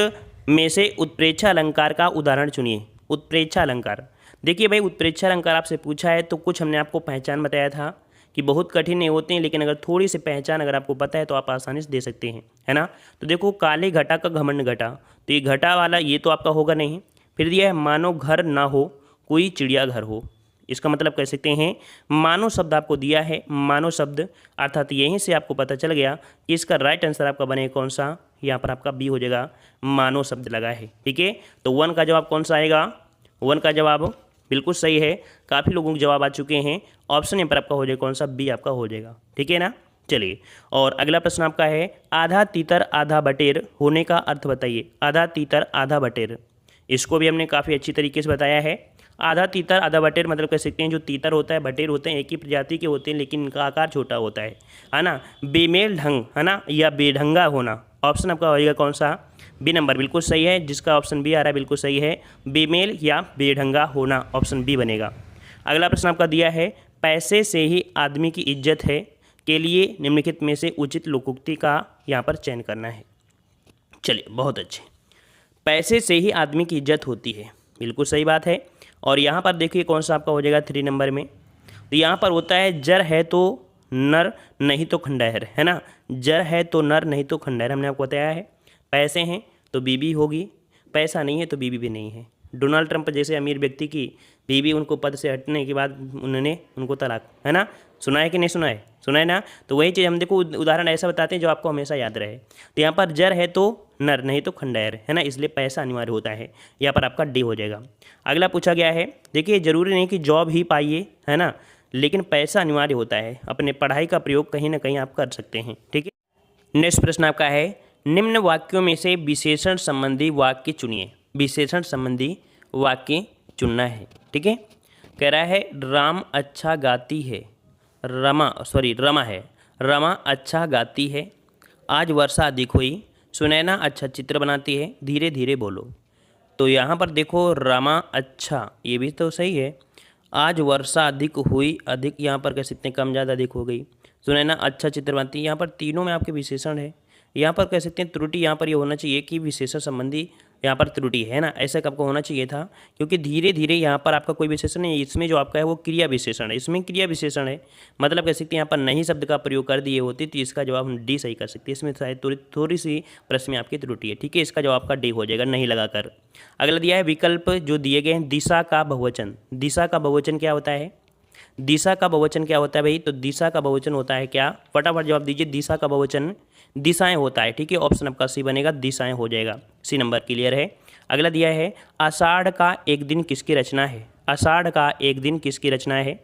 में से उत्प्रेक्षा अलंकार का उदाहरण चुनिए। उत्प्रेक्षा अलंकार, देखिए भाई, उत्प्रेक्षा अलंकार आपसे पूछा है तो कुछ हमने आपको पहचान बताया था कि बहुत कठिन नहीं होते हैं, लेकिन अगर थोड़ी सी पहचान अगर आपको पता है तो आप आसानी से दे सकते हैं, है ना। तो देखो, काले घटा का घमंड घटा, तो ये घटा वाला ये तो आपका होगा नहीं। फिर दिया है मानो घर ना हो कोई चिड़िया घर हो, इसका मतलब कह सकते हैं मानो शब्द आपको दिया है, मानो शब्द, अर्थात यहीं से आपको पता चल गया कि इसका राइट आंसर आपका बनेगा कौन सा? यहाँ पर आपका बी हो जाएगा, मानो शब्द लगा है, ठीक है। तो 1 का जवाब कौन सा आएगा? 1 का जवाब बिल्कुल सही है, काफ़ी लोगों के जवाब आ चुके हैं। ऑप्शन यहाँ पर आपका हो जाएगा कौन सा? बी आपका हो जाएगा, ठीक है ना। चलिए, और अगला प्रश्न आपका है आधा तीतर आधा बटेर होने का अर्थ बताइए। आधा तीतर आधा बटेर, इसको भी हमने काफ़ी अच्छी तरीके से बताया है। आधा तीतर आधा बटेर मतलब कह सकते हैं जो तीतर होता है, बटेर होते हैं, एक ही प्रजाति के होते हैं लेकिन इनका आकार छोटा होता है ना। बेमेल ढंग, है ना, या बेढंगा होना, ऑप्शन आपका होगा कौन सा, बी नंबर बिल्कुल सही है, जिसका ऑप्शन बी आ रहा है बिल्कुल सही है, बेमेल या बेढंगा होना, ऑप्शन बी बनेगा। अगला प्रश्न आपका दिया है, पैसे से ही आदमी की इज्जत है के लिए निम्नलिखित में से उचित लोकोक्ति का यहाँ पर चयन करना है। चलिए बहुत अच्छे, पैसे से ही आदमी की इज्जत होती है, बिल्कुल सही बात है। और यहाँ पर देखिए कौन सा आपका हो जाएगा 3 नंबर में, तो यहाँ पर होता है जर है तो नर नहीं तो खंडहर, है ना, जर है तो नर नहीं तो खंडहर, हमने आपको बताया है। पैसे हैं तो बीबी होगी, पैसा नहीं है तो बीबी भी नहीं है। डोनाल्ड ट्रंप जैसे अमीर व्यक्ति की बीबी उनको पद से हटने के बाद उन्होंने उनको तलाक, है ना, सुना है कि नहीं सुना है, सुना है ना। तो वही चीज़ हम देखो उदाहरण ऐसा बताते हैं जो आपको हमेशा याद रहे। तो यहाँ पर जर है तो नर नहीं तो खंडहर, है ना, इसलिए पैसा अनिवार्य होता है, यहाँ पर आपका डी हो जाएगा। अगला पूछा गया है, देखिए ज़रूरी नहीं कि जॉब ही पाइए, है ना, लेकिन पैसा अनिवार्य होता है, अपने पढ़ाई का प्रयोग कहीं ना कहीं आप कर सकते हैं, ठीक है। नेक्स्ट प्रश्न आपका है, निम्न वाक्यों में से विशेषण संबंधी वाक्य चुनिए। विशेषण संबंधी वाक्य चुनना है, ठीक है। कह रहा है राम अच्छा गाती है, रमा है, रमा अच्छा गाती है, आज वर्षा अधिक हुई, सुनैना अच्छा चित्र बनाती है, धीरे धीरे बोलो। तो यहाँ पर देखो रमा अच्छा, ये भी तो सही है, आज वर्षा अधिक हुई, अधिक यहाँ पर कह सकते हैं कम ज़्यादा अधिक हो गई, सुनैना अच्छा चित्र बनाती है, यहाँ पर तीनों में आपके विशेषण है। यहाँ पर कह सकते हैं त्रुटि, यहाँ पर ये होना चाहिए कि विशेषण संबंधी यहाँ पर त्रुटि है ना, ऐसा आपको होना चाहिए था, क्योंकि धीरे धीरे यहाँ पर आपका कोई विशेषण नहीं है, इसमें जो आपका है वो क्रिया विशेषण है, इसमें क्रिया विशेषण है, मतलब कह सकते हैं यहाँ पर नहीं शब्द का प्रयोग कर दिए होते तो इसका जवाब हम डी सही कर सकते हैं। इसमें शायद थोड़ी सी प्रश्न में आपकी त्रुटि है, ठीक है, इसका जवाब आपका डी हो जाएगा नहीं लगाकर। अगला दिया है विकल्प जो दिए गए हैं, दिशा का बहुवचन, दिशा का बहुवचन क्या होता है, दिशा का बहुवचन क्या होता है भाई, तो दिशा का बहुवचन होता है क्या, फटाफट जवाब दीजिए। दिशा का बहुवचन दिशाएं होता है, ठीक है, ऑप्शन आपका सी बनेगा, दिशाएं हो जाएगा, सी नंबर क्लियर है। अगला दिया है आषाढ़ का एक दिन किसकी रचना है, आषाढ़ का एक दिन किसकी रचना है।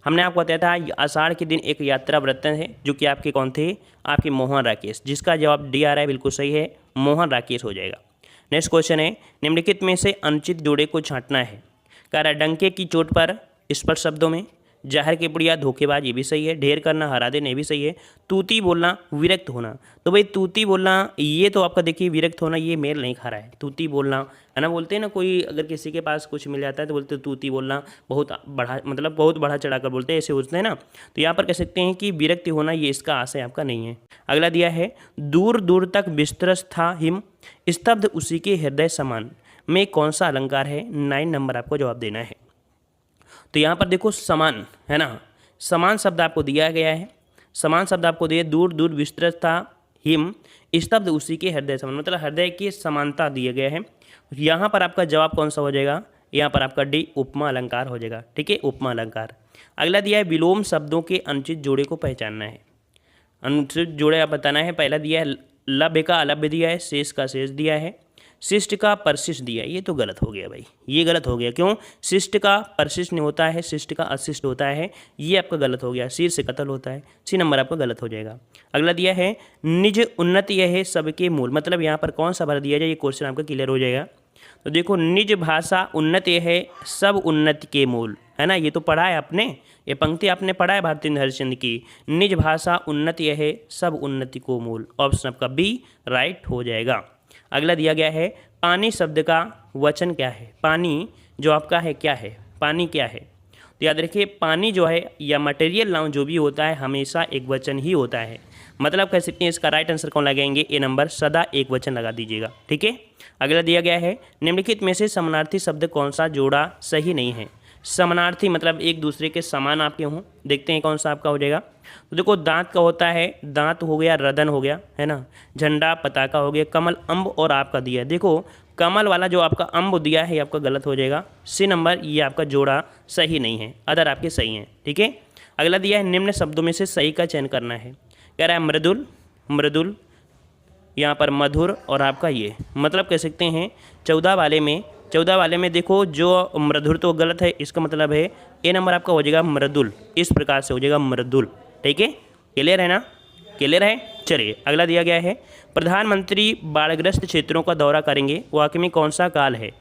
हमने आपको बताया था आषाढ़ के दिन एक यात्रा वृत्त है, जो कि आपके कौन थे, आपके मोहन राकेश, जिसका जवाब डी आ रहा है बिल्कुल सही है, मोहन राकेश हो जाएगा। नेक्स्ट क्वेश्चन है, निम्नलिखित में से अनुचित जोड़े को छांटना है। कह रहा है डंके की चोट पर स्पष्ट शब्दों में, जहर के पुड़िया धोखेबाज, ये भी सही है, ढेर करना हरा देना, ये भी सही है, तूती बोलना विरक्त होना। तो भाई तूती बोलना ये तो आपका देखिए विरक्त होना ये मेल नहीं खा रहा है, तूती बोलना, है ना, बोलते हैं ना कोई अगर किसी के पास कुछ मिल जाता है तो बोलते हैं तूती बोलना, बहुत बढ़ा मतलब बहुत बढ़ा चढ़ाकर बोलते हैं, ऐसे होते हैं ना। तो यहाँ पर कह सकते हैं कि विरक्त होना ये इसका आशय आपका नहीं है। अगला दिया है दूर दूर तक विस्तृत था हिम, स्तब्ध उसी के हृदय समान में कौन सा अलंकार है, 9 नंबर आपको जवाब देना है। तो यहाँ पर देखो समान, है ना, समान शब्द आपको दिया गया है, समान शब्द आपको दिए, दूर दूर विस्तृत था हिम, स्तब्ध उसी के हृदय समान, मतलब हृदय की समानता दिए गए हैं। यहाँ पर आपका जवाब कौन सा हो जाएगा, यहाँ पर आपका डी उपमा अलंकार हो जाएगा, ठीक है, उपमा अलंकार। अगला दिया है विलोम शब्दों के अनुचित जोड़े को पहचानना है, अनुचित जोड़े आप बताना है। पहला दिया है लभ्य का अलभ्य दिया है, शेष का शेष दिया है, शिष्ट का परशिष्ट दिया है, ये तो गलत हो गया भाई, ये गलत हो गया, क्यों, शिष्ट का परशिष्ट नहीं होता है, शिष्ट का अशिष्ट होता है, ये आपका गलत हो गया, शीर से कत्ल होता है, सी नंबर आपका गलत हो जाएगा। अगला दिया है निज उन्नति यह है सबके मूल, मतलब यहाँ पर कौन सा भर दिया जाए, ये क्वेश्चन आपका क्लियर हो जाएगा। तो देखो निज भाषा उन्नति है सब उन्नति के मूल, है ना, ये तो पढ़ा है आपने, ये पंक्ति आपने पढ़ा है भारतेंद्र हरिश्चंद्र की, निज भाषा उन्नति है सब उन्नति को मूल, ऑप्शन आपका बी राइट हो जाएगा। अगला दिया गया है पानी शब्द का वचन क्या है, पानी जो आपका है क्या है, पानी क्या है। तो याद रखिए पानी जो है या मटेरियल नाउन जो भी होता है हमेशा एक वचन ही होता है, मतलब कह सकते हैं इसका राइट आंसर कौन लगाएंगे, ए नंबर, सदा एक वचन लगा दीजिएगा, ठीक है। अगला दिया गया है निम्नलिखित में से समानार्थी शब्द कौन सा जोड़ा सही नहीं है। समानार्थी मतलब एक दूसरे के समान आपके हों, देखते हैं कौन सा आपका हो जाएगा। तो देखो दांत का होता है, दांत हो गया, रदन हो गया, है ना, झंडा पताका हो गया, कमल अम्ब और आपका दिया है, देखो कमल वाला जो आपका अम्ब दिया है ये आपका गलत हो जाएगा, सी नंबर, ये आपका जोड़ा सही नहीं है, अदर आपके सही हैं, ठीक है। अगला दिया है निम्न शब्दों में से सही का चयन करना है। कह रहा है मृदुल, मृदुल, यहाँ पर मधुर और आपका ये, मतलब कह सकते हैं 14 वाले में देखो जो मृदुर तो गलत है, इसका मतलब है ए नंबर आपका हो जाएगा मृदुल, इस प्रकार से हो जाएगा मृदुल, ठीक है, क्लियर है ना, क्लियर है। चलिए अगला दिया गया है प्रधानमंत्री बाढ़ग्रस्त क्षेत्रों का दौरा करेंगे, वाक्य में कौन सा काल है,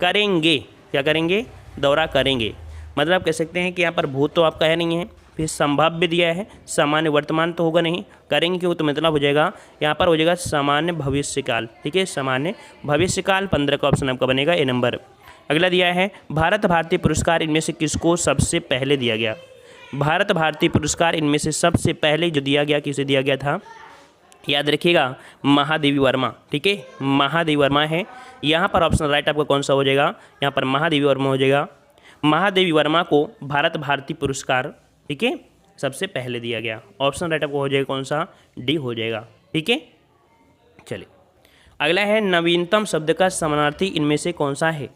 करेंगे, क्या करेंगे, दौरा करेंगे, मतलब कह सकते हैं कि यहाँ पर भूत तो आपका है नहीं है, फिर संभाव्य दिया है, सामान्य वर्तमान तो होगा नहीं, करेंगे क्यों तो मतलब हो जाएगा यहाँ पर हो जाएगा सामान्य भविष्यकाल। ठीक है, सामान्य भविष्यकाल 15 का ऑप्शन आपका बनेगा ए नंबर। अगला दिया है भारत भारती पुरस्कार इनमें से किसको सबसे पहले दिया गया। भारत भारती पुरस्कार इनमें से सबसे पहले जो दिया गया किसे दिया गया था, याद रखिएगा महादेवी वर्मा। ठीक है, महादेवी वर्मा है। यहाँ पर ऑप्शन राइट आपका कौन सा हो जाएगा, यहाँ पर महादेवी वर्मा हो जाएगा। महादेवी वर्मा को भारत भारती पुरस्कार, ठीक है, सबसे पहले दिया गया। ऑप्शन राइट आपको हो जाएगा कौन सा, डी हो जाएगा। ठीक है, चलिए अगला है नवीनतम शब्द का समानार्थी इनमें से कौन सा है।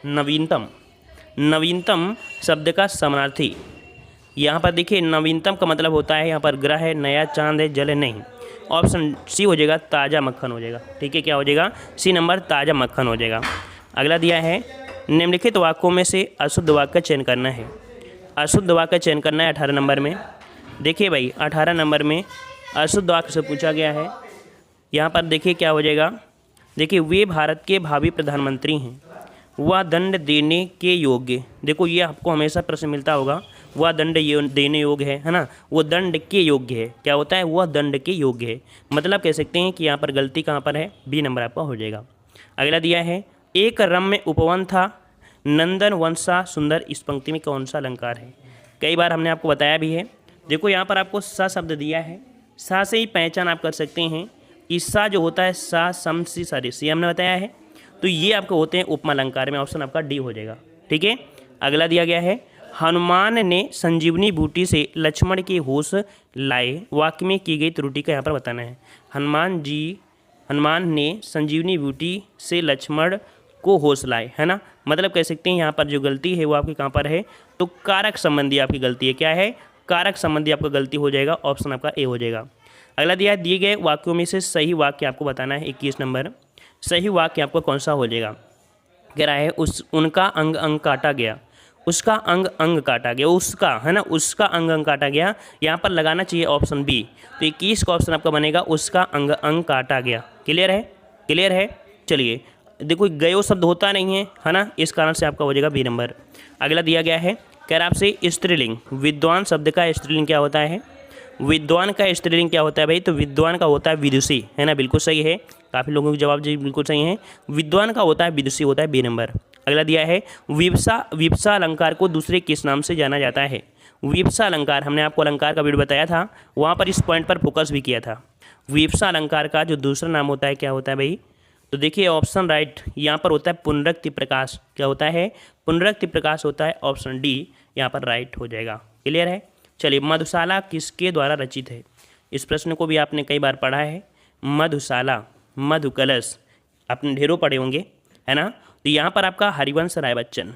नवीनतम, नवीनतम शब्द का समानार्थी यहाँ पर देखिए, नवीनतम का मतलब होता है यहाँ पर ग्रह है, नया चांद है, जल है, नहीं। ऑप्शन सी हो जाएगा, ताज़ा मक्खन हो जाएगा। ठीक है, क्या हो जाएगा, सी नंबर ताज़ा मक्खन हो जाएगा। अगला दिया है निम्नलिखित वाक्यों में से अशुद्ध वाक्य का चयन करना है। अशुद्ध वाक्य का चयन करना है 18 नंबर में। देखिए भाई 18 नंबर में अशुद्ध वाक्य से पूछा गया है। यहाँ पर देखिए क्या हो जाएगा, देखिए वे भारत के भावी प्रधानमंत्री हैं, वह दंड देने के योग्य। देखो ये आपको हमेशा प्रश्न मिलता होगा, वह दंड देने योग्य है ना, वो दंड के योग्य है। क्या होता है, वह दंड के योग्य है। मतलब कह सकते हैं कि यहाँ पर गलती कहाँ पर है, बी नंबर आपका हो जाएगा। अगला दिया है एक रम्य उपवन था, नंदन वंशा सुंदर, इस पंक्ति में कौन सा अलंकार है। कई बार हमने आपको बताया भी है। देखो यहाँ पर आपको सा शब्द दिया है, सा से ही पहचान आप कर सकते हैं। ईसा जो होता है सा सम सी सारी सी हमने बताया है, तो ये आपको होते हैं उपमा अलंकार में। ऑप्शन आपका डी हो जाएगा। ठीक है, अगला दिया गया है हनुमान ने संजीवनी बूटी से लक्ष्मण के होश लाए, वाक्य में की गई त्रुटि का यहाँ पर बताना है। हनुमान ने संजीवनी बूटी से लक्ष्मण को होश लाए, है ना। मतलब कह सकते हैं यहाँ पर जो गलती है वो आपकी कहाँ पर है, तो कारक संबंधी आपकी गलती है। क्या है, कारक संबंधी आपका गलती हो जाएगा। ऑप्शन आपका ए हो जाएगा। अगला दिया है दिए गए वाक्यों में से सही वाक्य आपको बताना है। 21 नंबर सही वाक्य आपको कौन सा हो जाएगा। कह रहा है उनका अंग अंग काटा गया, उसका अंग अंग काटा गया, उसका, है ना, उसका अंग अंग काटा गया। यहाँ पर लगाना चाहिए ऑप्शन बी, तो 21 का ऑप्शन आपका बनेगा उसका अंग अंग काटा गया। क्लियर है, क्लियर है। चलिए देखो गयो शब्द होता नहीं है ना, इस कारण से आपका हो जाएगा बी नंबर। अगला दिया गया है कह रहा आपसे स्त्रीलिंग, विद्वान शब्द का स्त्रीलिंग क्या होता है। विद्वान का स्त्रीलिंग क्या होता है भाई, तो विद्वान का होता है विदुषी, है ना, बिल्कुल सही है। काफ़ी लोगों के जवाब जी बिल्कुल सही है। विद्वान का होता है विदुषी, होता है बी नंबर। अगला दिया है विप्सा अलंकार को दूसरे किस नाम से जाना जाता है। विप्सा अलंकार, हमने आपको अलंकार का वीडियो बताया था, वहाँ पर इस पॉइंट पर फोकस भी किया था। विप्सा अलंकार का जो दूसरा नाम होता है क्या होता है भाई, तो देखिए ऑप्शन राइट यहाँ पर होता है पुनरुक्ति प्रकाश। क्या होता है, पुनरुक्ति प्रकाश होता है। ऑप्शन डी यहाँ पर राइट हो जाएगा। क्लियर है। चलिए मधुशाला किसके द्वारा रचित है। इस प्रश्न को भी आपने कई बार पढ़ा है। मधुशाला, मधु कलश आपने ढेरों पढ़े होंगे, है ना। तो यहाँ पर आपका हरिवंश राय बच्चन,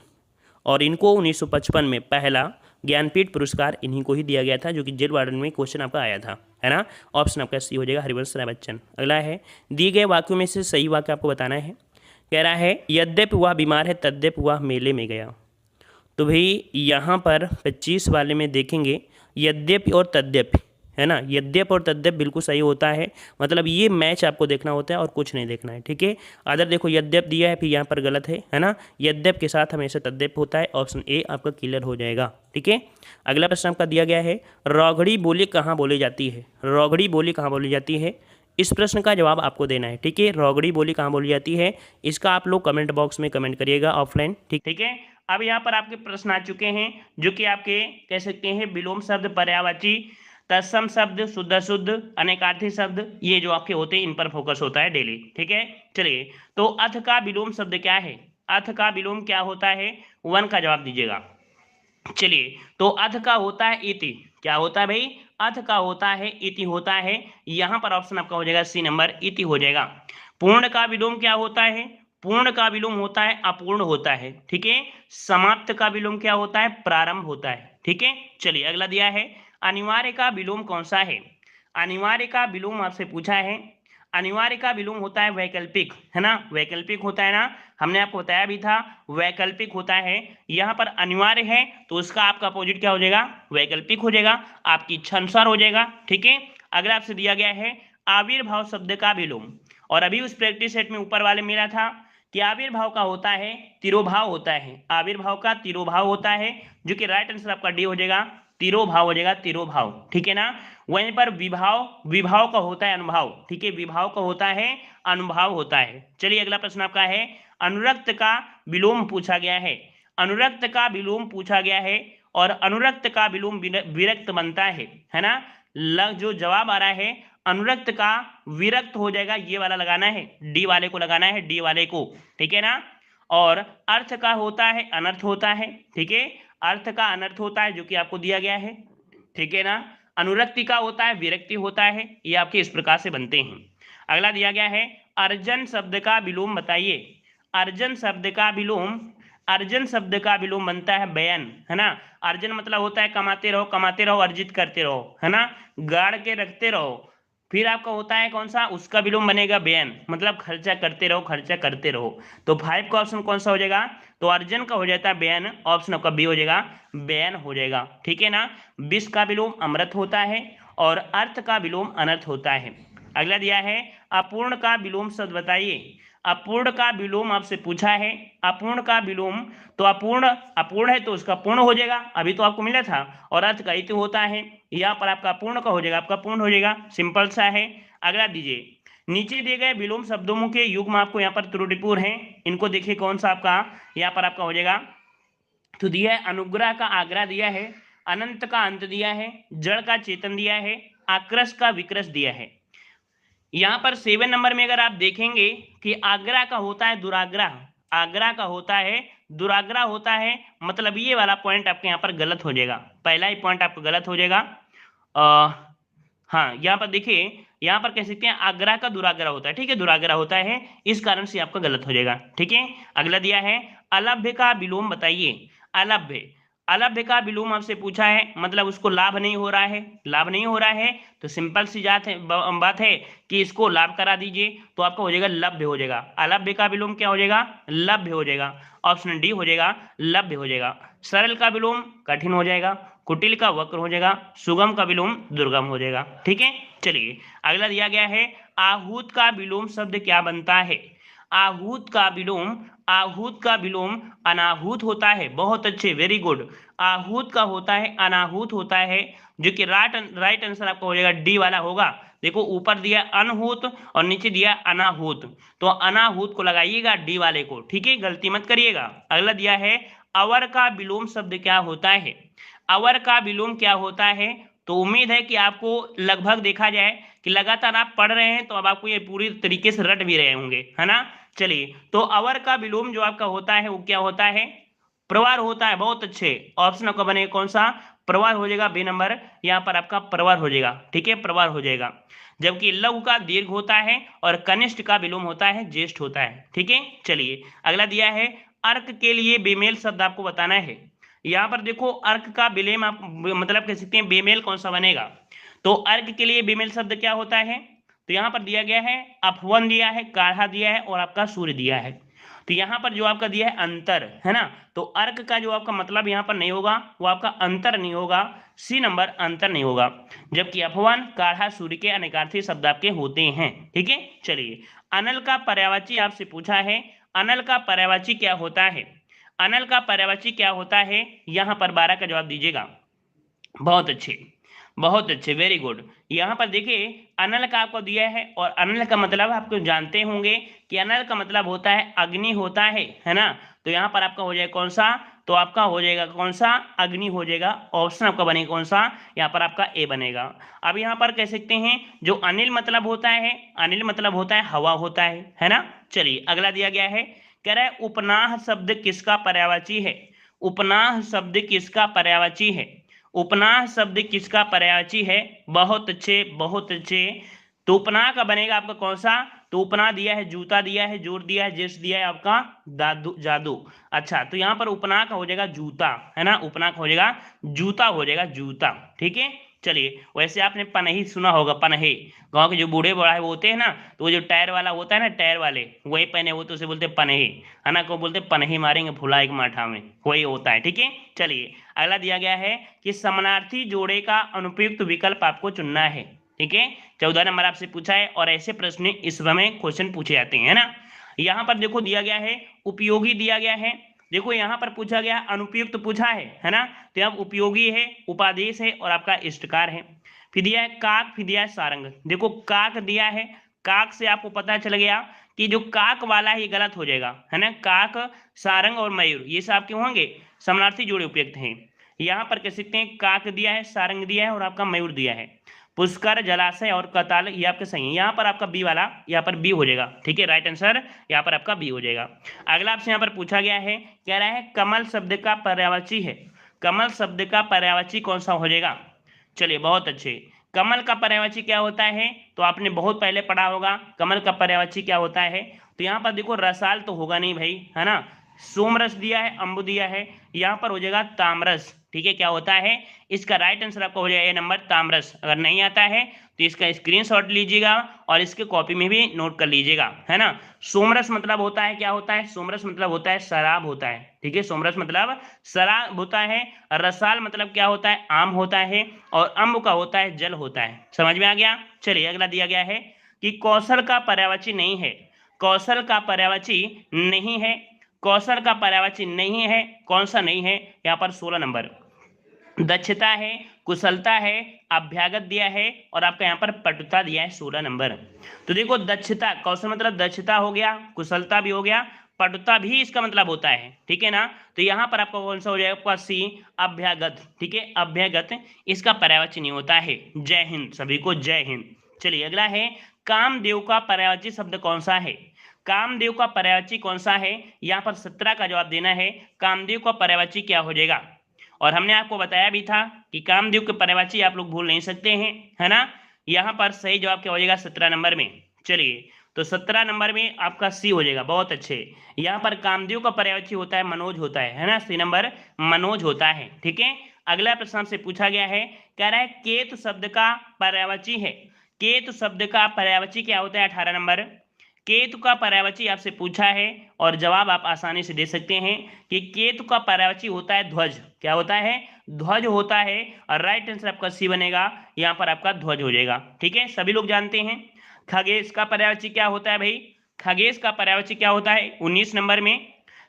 और इनको 1955 में पहला ज्ञानपीठ पुरस्कार इन्हीं को ही दिया गया था, जो कि जेल वार्डन में क्वेश्चन आपका आया था, है ना। ऑप्शन आपका सी हो जाएगा, हरिवंश राय बच्चन। अगला है दिए गए वाक्यों में से सही वाक्य आपको बताना है। कह रहा है यद्यपि वह बीमार है तद्यपि वह मेले में गया। तो भाई यहाँ पर 25 वाले में देखेंगे यद्यपि और तद्यपि, है ना, यद्यपि और तद्यपि बिल्कुल सही होता है। मतलब ये मैच आपको देखना होता है और कुछ नहीं देखना है। ठीक है, अदर देखो यद्यपि दिया है, फिर यहाँ पर गलत है ना। यद्यपि के साथ हमेशा तद्यपि होता है। ऑप्शन ए आपका क्लियर हो जाएगा। ठीक है, अगला प्रश्न आपका दिया गया है रौघड़ी बोली कहाँ बोली जाती है। रौघड़ी बोली कहाँ बोली जाती है, इस प्रश्न का जवाब आपको देना है। ठीक है, रौघड़ी बोली कहाँ बोली जाती है, इसका आप लोग कमेंट बॉक्स में कमेंट करिएगा ऑफलाइन। ठीक है, अब यहाँ पर आपके प्रश्न आ चुके हैं जो कि आपके कह सकते हैं विलोम शब्द, पर्यायवाची, तत्सम शब्द, शुद्ध अशुद्ध, अनेकार्थी शब्द, ये जो आपके होते हैं इन पर फोकस होता है डेली। ठीक है, चलिए तो अथ का विलोम शब्द क्या है, अथ का विलोम क्या होता है, 1 का जवाब दीजिएगा। चलिए तो अथ का होता है इति। क्या होता है भाई, अथ का होता है इति होता है। यहाँ पर ऑप्शन आपका हो जाएगा सी नंबर, इति हो जाएगा। पूर्ण का विलोम क्या होता है, पूर्ण का विलोम होता है अपूर्ण होता है। ठीक है, समाप्त का विलोम क्या होता है, प्रारंभ होता है। ठीक है, चलिए अगला दिया है अनिवार्य का विलोम कौन सा है। अनिवार्य का विलोम आपसे पूछा है। अनिवार्य का विलोम होता है वैकल्पिक, है ना, वैकल्पिक होता है ना, हमने आपको बताया भी था वैकल्पिक होता है। यहाँ पर अनिवार्य है तो उसका आपका अपोजिट क्या हो जाएगा, वैकल्पिक हो जाएगा, आपकी इच्छा अनुसार हो जाएगा। ठीक है, अगला आपसे दिया गया है आविर्भाव शब्द का विलोम, और अभी उस प्रैक्टिस सेट में ऊपर वाले मिला था कि आविर्भाव का होता है तिरोभाव होता है। आविर्भाव का तिरोभाव होता है, जो कि राइट आंसर आपका डी हो जाएगा। तिरोभाव हो जाएगा, तिरोभाव, ठीक है ना। वहीं पर विभाव, विभाव का होता है अनुभाव, ठीक है, विभाव का होता है अनुभाव होता है। चलिए अगला प्रश्न आपका है, अनुरक्त का विलोम पूछा गया है, अनुरक्त का विलोम पूछा गया है और अनुरक्त का विलोम विरक्त बनता है ना। जो जवाब आ रहा है अनुरक्त का विरक्त हो जाएगा, ये वाला लगाना है, डी वाले को लगाना है, डी वाले को, ठीक है ना। और अर्थ का होता है अनर्थ होता है, ठीक है, अर्थ का अनर्थ होता है जो कि आपको दिया गया है, ठीक है ना। अनुरक्ति का होता है विरक्ति होता है, ये आपके इस प्रकार से बनते हैं। अगला दिया गया है, अर्जन शब्द का विलोम बताइए। अर्जन शब्द का विलोम, अर्जन शब्द का विलोम बनता है व्ययन, है ना। अर्जन मतलब होता है कमाते रहो, कमाते रहो, अर्जित करते रहो, है ना, गाड़ के रखते रहो। फिर आपका होता है कौन सा, उसका विलोम बनेगा व्ययन, मतलब खर्चा करते रहो, खर्चा करते रहो। तो 5 का ऑप्शन कौन सा हो जाएगा, तो अर्जन का हो जाता है व्ययन, ऑप्शन आपका बी हो जाएगा, व्ययन हो जाएगा, ठीक है ना। विष का विलोम अमृत होता है और अर्थ का विलोम अनर्थ होता है। अगला दिया है, अपूर्ण का विलोम शब्द बताइए। अपूर्ण का विलोम आपसे पूछा है, अपूर्ण का विलोम, तो अपूर्ण, अपूर्ण है तो उसका पूर्ण हो जाएगा, अभी तो आपको मिला था, और अर्थ का इति होता है, यहाँ पर आपका पूर्ण का हो जाएगा, आपका पूर्ण हो जाएगा, सिंपल सा है। अगला दीजिए, नीचे दिए गए विलोम शब्दों के युग्म आपको यहाँ पर त्रुटिपूर्ण है, इनको देखिए कौन सा आपका यहाँ पर आपका हो जाएगा। तो दिया है, अनुग्रह का आग्रह दिया है, अनंत का अंत दिया है, जड़ का चेतन दिया है, आक्रश का विक्रश दिया है। यहाँ पर 7 नंबर में अगर आप देखेंगे कि आग्रह का होता है दुराग्रह, आग्रह का होता है दुराग्रह होता है, मतलब ये वाला पॉइंट आपके यहाँ पर गलत हो जाएगा, पहला ही पॉइंट आपका गलत हो जाएगा। हाँ, यहाँ पर देखिए, यहाँ पर कह सकते हैं आग्रह का दुराग्रह होता है, ठीक है, दुराग्रह होता है, इस कारण से आपका गलत हो जाएगा, ठीक है। अगला दिया है, अलभ्य का विलोम बताइए। अलभ्य, अलभ्य का विलोम आपसे पूछा है, मतलब उसको लाभ नहीं हो रहा है, लाभ नहीं हो रहा है, तो सिंपल सी बात है कि इसको लाभ करा दीजिए, तो आपका हो जाएगा लभ्य हो जाएगा। अलभ्य का विलोम क्या हो जाएगा, लभ्य हो जाएगा, ऑप्शन डी हो जाएगा, लभ्य हो जाएगा। सरल का विलोम कठिन हो जाएगा, कुटिल का वक्र हो जाएगा, सुगम का विलोम दुर्गम हो जाएगा, ठीक है। चलिए अगला दिया गया है, आहूत का विलोम शब्द क्या बनता है। आहूत का विलोम, आहूत का विलोम अनाहूत होता है, बहुत अच्छे, वेरी गुड। आहूत का होता है अनाहूत होता है, जो कि राइट आंसर आपका हो जाएगा डी वाला होगा। देखो ऊपर दिया अनहूत और नीचे दिया अनाहूत, तो अनाहूत को लगाइएगा डी वाले को, ठीक है, गलती मत करिएगा। अगला दिया है, अवर का विलोम शब्द क्या होता है। अवर का विलोम क्या होता है, तो उम्मीद है कि आपको लगभग देखा जाए कि लगातार आप पढ़ रहे हैं, तो अब आपको ये पूरी तरीके से रट भी रहे होंगे, है ना। चलिए, तो अवर का विलोम जो आपका होता है वो क्या होता है, प्रवार होता है, बहुत अच्छे, ऑप्शन आपका बनेगा कौन सा, प्रवार हो जाएगा, बी नंबर यहाँ पर आपका प्रवार हो जाएगा, ठीक है, प्रवार हो जाएगा। जबकि लघु का दीर्घ होता है और कनिष्ठ का विलोम होता है ज्येष्ठ होता है, ठीक है। चलिए अगला दिया है, अर्क के लिए बेमेल शब्द आपको बताना है। यहाँ पर देखो अर्क का विलेम आप मतलब कह सकते हैं बेमेल कौन सा बनेगा, तो अर्क के लिए बेमेल शब्द क्या होता है, तो यहाँ पर दिया गया है अपवन दिया है, काढ़ा दिया है और आपका सूर्य दिया है। तो यहाँ पर जो आपका दिया है अंतर, है ना, तो अर्क का जो आपका मतलब यहाँ पर नहीं होगा, वो आपका अंतर नहीं होगा, सी नंबर अंतर नहीं होगा। जबकि अपवन, काढ़ा, सूर्य के अनेकार्थी शब्द आपके होते हैं, ठीक है। चलिए, अनल का पर्यायवाची आपसे पूछा है, अनल का पर्यायवाची क्या होता है। अनल का पर्यायवाची क्या होता है, यहाँ पर 12 का जवाब दीजिएगा, बहुत अच्छे, बहुत अच्छे, वेरी गुड। यहाँ पर देखिए अनल का आपको दिया है, और अनल का मतलब आपको जानते होंगे कि अनल का मतलब होता है अग्नि होता है ना। तो यहाँ पर आपका हो जाएगा कौन सा, तो आपका हो जाएगा कौन सा, अग्नि हो जाएगा, ऑप्शन आपका बनेगा कौन सा, यहाँ पर आपका ए बनेगा। अब यहाँ पर कह सकते हैं जो अनिल मतलब होता है, अनिल मतलब होता है हवा होता है ना। चलिए अगला दिया गया है, कह रहा है उपनाह शब्द किसका पर्यायवाची है। उपनाह शब्द किसका पर्यायवाची है, उपनाह शब्द किसका पर्यायवाची है, बहुत अच्छे, बहुत अच्छे। तो उपनाह का बनेगा आपका कौन सा, तो उपनाह दिया है जूता दिया है, जोर दिया है, जेस दिया है आपका दादू, जादू। अच्छा, तो यहाँ पर उपनाह का हो जाएगा जूता, है ना, उपनाह का हो जाएगा जूता, हो जाएगा जूता, ठीक है। चलिए, वैसे आपने पनही सुना होगा, पनहे, गांव के जो बूढ़े बड़ा है वो होते हैं ना, तो वो जो टायर वाला होता है ना, टायर वाले वही पहने वो, तो उसे बोलते हैं पनहे, है ना, को बोलते हैं पनही मारेंगे फुला एक माठा में, वही होता है, ठीक है। चलिए अगला दिया गया है कि समानार्थी जोड़े का अनुपयुक्त विकल्प आपको चुनना है, ठीक है। 14 नंबर आपसे पूछा है, और ऐसे प्रश्न इस समय क्वेश्चन पूछे जाते हैं ना। यहाँ पर देखो दिया गया है उपयोगी दिया गया है, देखो यहाँ पर पूछा गया अनुपयुक्त पूछा है ना, तो अब उपयोगी है, उपादेश है और आपका इष्टकार है। फिर दिया है काक, फिर दिया है सारंग। देखो काक दिया है, काक से आपको पता चल गया कि जो काक वाला है ये गलत हो जाएगा, है ना। काक, सारंग और मयूर ये सब आपके होंगे समानार्थी जोड़े उपयुक्त हैं। यहाँ पर कह सकते हैं काक दिया है, सारंग दिया है और आपका मयूर दिया है। पुष्कर, जलाशय और कताल ये आपके सही है। यहाँ पर आपका बी वाला यहाँ पर बी हो जाएगा, ठीक है, राइट आंसर यहाँ पर आपका बी हो जाएगा। अगला आपसे यहाँ पर पूछा गया है, कह रहा है कमल शब्द का पर्यायवाची है, कमल शब्द का पर्यायवाची कौन सा हो जाएगा। चलिए बहुत अच्छे, कमल का पर्यायवाची क्या होता है, तो आपने बहुत पहले पढ़ा होगा कमल का पर्यायवाची क्या होता है। तो यहाँ पर देखो रसाल तो होगा नहीं भाई, है ना। सोमरस दिया है, अम्बु दिया है, यहाँ पर हो जाएगा तामरस, ठीक है। क्या होता है, इसका राइट आंसर आपका हो जाएगा ए नंबर तामरस। अगर नहीं आता है तो इसका स्क्रीनशॉट लीजिएगा और इसके कॉपी में भी नोट कर लीजिएगा, है ना। सोमरस मतलब होता है, क्या होता है, सोमरस मतलब होता है शराब होता है, ठीक है। सोमरस मतलब शराब होता है। रसाल मतलब क्या होता है, आम होता है। और अम्ब का होता है जल होता है। समझ में आ गया। चलिए अगला दिया गया है कि कौशल का पर्यायवाची नहीं है, कौशल का पर्यायवाची नहीं है, कौशल का पर्यायवाची नहीं है, कौन सा नहीं है, यहाँ पर 16 नंबर। दक्षता है, कुशलता है, अभ्यागत दिया है और आपका यहाँ पर पटुता दिया है 16 नंबर। तो देखो दक्षता, कौशल मतलब दक्षता हो गया, कुशलता भी हो गया, पटुता भी इसका मतलब होता है, ठीक है ना। तो यहाँ पर आपका कौन सा हो जाएगा, आपका सी अभ्यागत, ठीक है। अभ्यागत इसका पर्यायवाची नहीं होता है। जय हिंद सभी को, जय हिंद। चलिए अगला है कामदेव का पर्यायवाची शब्द कौन सा है, कामदेव का पर्यायवाची कौन सा है। यहाँ पर 17 का जवाब देना है, कामदेव का पर्यायवाची क्या हो जाएगा। और हमने आपको बताया भी था कि कामदेव के पर्यायवाची आप लोग भूल नहीं सकते हैं, है ना। यहाँ पर सही जवाब क्या हो जाएगा 17 नंबर में। चलिए तो 17 नंबर में आपका सी हो जाएगा, बहुत अच्छे। यहाँ पर कामदेव का पर्यायवाची होता है मनोज होता है ना, सी नंबर मनोज होता है, ठीक है। अगला प्रश्न से पूछा गया है, कह रहा है केतु शब्द का पर्यायवाची है, केतु शब्द का पर्यायवाची क्या होता है, 18 नंबर। केतु का पर्यायवाची आपसे पूछा है और जवाब आप आसानी से दे सकते हैं कि केतु का पर्यायवाची होता है ध्वज। क्या होता है, ध्वज होता है। और राइट आंसर आपका सी बनेगा, यहाँ पर आपका ध्वज हो जाएगा, ठीक है, सभी लोग जानते हैं। खगेश का पर्यायवाची क्या होता है भाई, खगेश का पर्यायवाची क्या होता है, 19 नंबर में।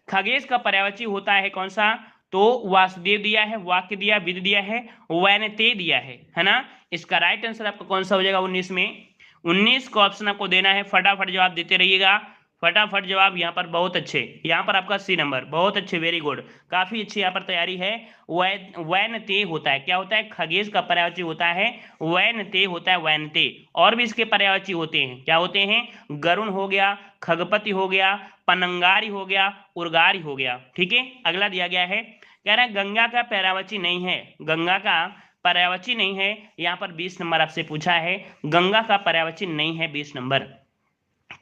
खगेश का पर्यायवाची होता है कौन सा, तो वासुदेव दिया है, वाक्य दिया, विद दिया है, वैनते दिया है ना। इसका राइट आंसर आपका कौन सा हो जाएगा 19 में। 19 का ऑप्शन आपको देना है, फटाफट जवाब देते रहिएगा, फटाफट जवाब। यहाँ पर बहुत अच्छे, यहाँ पर आपका सी नंबर, बहुत अच्छे, वेरी गुड, काफी अच्छी यहाँ पर तैयारी है। वैनते होता है, क्या होता है, खगेश का पर्यायवाची होता है वैनते होता है, वैनते। और भी इसके पर्यायवाची होते हैं, क्या होते हैं, गरुण हो गया, खगपति हो गया, पनंगारी हो गया, उर्गारी हो गया, ठीक है। अगला दिया गया है, कह रहा है गंगा का पर्यायवाची नहीं है, गंगा का पर्यायवाची नहीं है। यहाँ पर 20 नंबर आपसे पूछा है, गंगा का पर्यायवाची नहीं है, 20 नंबर।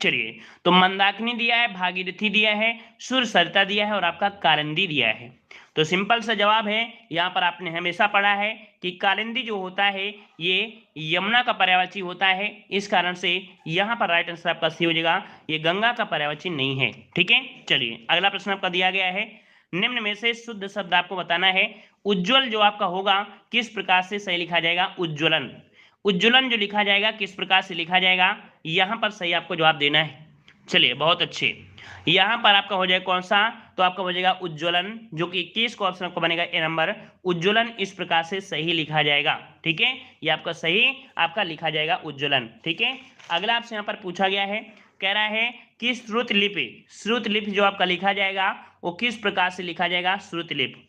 चलिए तो मंदाकिनी दिया है, भागीरथी दिया है, सुर सरिता दिया है और आपका कालिंदी दिया है। तो सिंपल सा जवाब है, यहाँ पर आपने हमेशा पढ़ा है कि कालिंदी जो होता है ये यमुना का पर्यायवाची होता है, इस कारण से यहाँ पर राइट आंसर आपका सी हो जाएगा, ये गंगा का पर्यायवाची नहीं है, ठीक है। चलिए अगला प्रश्न आपका दिया गया है, निम्न में से शुद्ध शब्द आपको बताना है। उज्ज्वल जो आपका होगा किस प्रकार से सही लिखा जाएगा, उज्ज्वलन, उज्ज्वलन जो लिखा जाएगा किस प्रकार से लिखा जाएगा, यहाँ पर सही आपको जवाब देना है। चलिए बहुत अच्छे, यहाँ पर आपका हो जाएगा कौन सा, तो आपका हो जाएगा उज्ज्वलन, जो कि 21 को ऑप्शन आपको बनेगा ए नंबर। उज्ज्वलन इस प्रकार से सही लिखा जाएगा, ठीक है, ये आपका सही आपका लिखा जाएगा उज्ज्वलन, ठीक है। अगला आपसे यहाँ पर पूछा गया है, कह रहा है कि श्रुत लिपि, श्रुत लिपि जो आपका लिखा जाएगा वो किस प्रकार से लिखा जाएगा, श्रुत लिपि।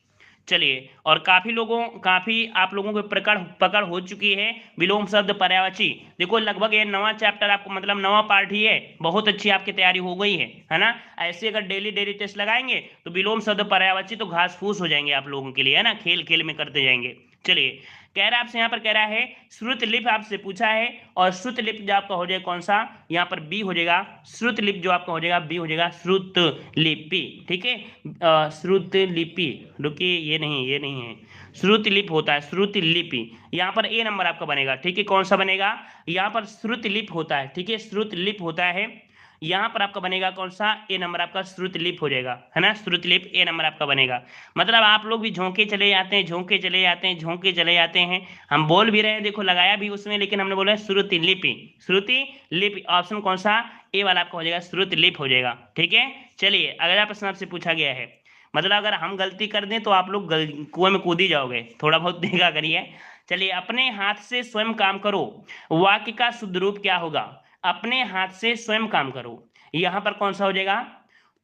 चलिए और काफी आप लोगों को पकड़ हो चुकी है विलोम शब्द पर्यायवाची। देखो लगभग ये नवा चैप्टर आपको मतलब नवा पार्ट ही है, बहुत अच्छी आपकी तैयारी हो गई है ना। ऐसे अगर डेली टेस्ट लगाएंगे तो विलोम शब्द पर्यायवाची तो घास फूस हो जाएंगे आप लोगों के लिए, है ना, खेल खेल में करते जाएंगे। चलिए कह रहा है आपसे यहाँ पर कह रहा है श्रुत लिप आपसे पूछा है और श्रुत लिप जो आपका हो जाएगा कौन सा, यहाँ पर बी हो जाएगा। श्रुत लिप जो आपका हो जाएगा बी हो जाएगा, श्रुत लिपि, ठीक है। श्रुत लिपि, रुकिए ये नहीं है, श्रुत लिप होता है, श्रुत लिपि, यहाँ पर ए नंबर आपका बनेगा, ठीक है। कौन सा बनेगा, यहाँ पर श्रुत लिप होता है, ठीक है, श्रुत लिप होता है। यहाँ पर आपका बनेगा कौन सा, ए नंबर आपका श्रुत लिप हो जाएगा, है ना, श्रुत लिप ए नंबर आपका बनेगा। मतलब आप लोग भी झोंके चले जाते हैं, झोंके चले जाते हैं, झोंके चले जाते हैं। हम बोल भी रहे हैं, देखो लगाया भी उसमें, लेकिन हमने बोला श्रुति लिपि, श्रुति लिपि, ऑप्शन कौन सा, ए वाला आपका हो जाएगा, श्रुत लिप हो जाएगा, ठीक है। चलिए अगला प्रश्न आपसे पूछा गया है, मतलब अगर हम गलती कर दें तो आप लोग कुएं में कूद ही जाओगे, थोड़ा बहुत देखा करिए। चलिए, अपने हाथ से स्वयं काम करो, वाक्य का शुद्ध रूप क्या होगा? अपने हाथ से स्वयं काम करो, यहां पर कौन सा हो जाएगा?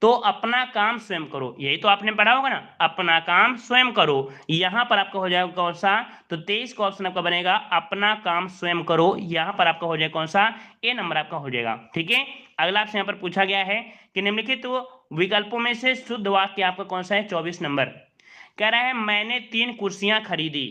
तो अपना काम स्वयं करो, यही तो आपने पढ़ा होगा ना, अपना काम स्वयं करो। यहां पर आपका हो जाएगा कौन सा? तो 23 का ऑप्शन आपका बनेगा अपना काम स्वयं करो। यहां पर आपका हो जाएगा कौन सा? ए नंबर आपका हो जाएगा। ठीक है, अगला आपसे यहाँ पर पूछा गया है कि निम्नलिखित तो विकल्पों में से शुद्ध वाक्य आपका कौन सा है? 24 नंबर कह रहा है मैंने 3 कुर्सियां खरीदी।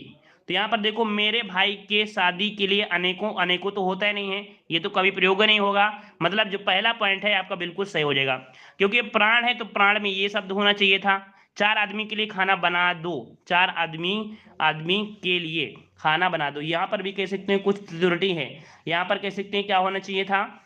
तो यहाँ पर देखो, मेरे भाई के शादी के लिए अनेकों अनेकों तो होता ही नहीं है, ये तो कभी प्रयोग नहीं होगा। मतलब जो पहला पॉइंट है आपका बिल्कुल सही हो जाएगा, क्योंकि प्राण है तो प्राण में ये शब्द होना चाहिए था। 4 आदमी के लिए खाना बना दो, 4 आदमी आदमी के लिए खाना बना दो, यहाँ पर भी कह सकते हैं कुछ त्रुटि है, यहाँ पर कह सकते हैं क्या होना चाहिए था?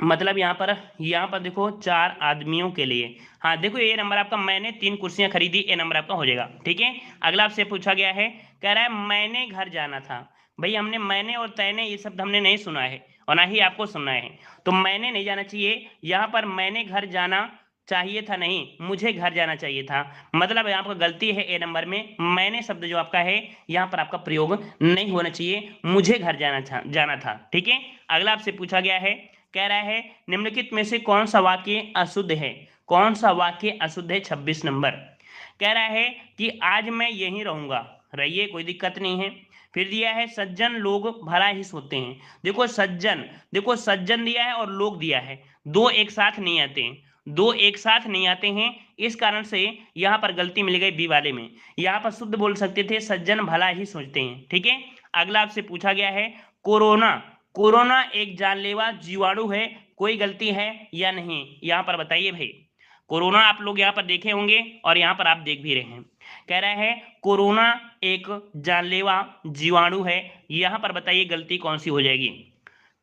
मतलब यहाँ पर देखो 4 आदमियों के लिए। हाँ देखो, ये नंबर आपका मैंने 3 कुर्सियां खरीदी, ये नंबर आपका हो जाएगा। ठीक है, अगला आपसे पूछा गया है, कह रहा है मैंने घर जाना था। भाई हमने मैंने और तैने ये शब्द हमने नहीं सुना है और ना ही आपको सुनना है, तो मैंने नहीं जाना चाहिए, यहाँ पर मैंने घर जाना चाहिए था, नहीं मुझे घर जाना चाहिए था। मतलब यहाँ पर गलती है ए नंबर में, मैंने शब्द जो आपका है यहाँ पर आपका प्रयोग नहीं होना चाहिए, मुझे घर जाना था। ठीक है, अगला आपसे पूछा गया है, कह रहा है निम्नलिखित में से कौन सा वाक्य अशुद्ध है? कौन सा वाक्य अशुद्ध है? 26 नंबर कह रहा है कि आज मैं यहीं रहूंगा, रहिए कोई दिक्कत नहीं है। फिर दिया है सज्जन लोग भला ही सोते हैं। देखो सज्जन, देखो सज्जन दिया है और लोग दिया है, दो एक साथ नहीं आते हैं, दो एक साथ नहीं आते हैं, इस कारण से यहाँ पर गलती मिल गई बी वाले में। यहाँ पर शुद्ध बोल सकते थे सज्जन भला ही सोचते हैं। ठीक है, अगला आपसे पूछा गया है कोरोना। कोरोना एक जानलेवा जीवाणु है, कोई गलती है या नहीं? यहाँ पर बताइए भाई। कोरोना आप लोग यहाँ पर देखे होंगे और यहाँ पर आप देख भी रहे हैं, कह रहा है कोरोना एक जानलेवा जीवाणु है, यहाँ पर बताइए गलती कौन सी हो जाएगी?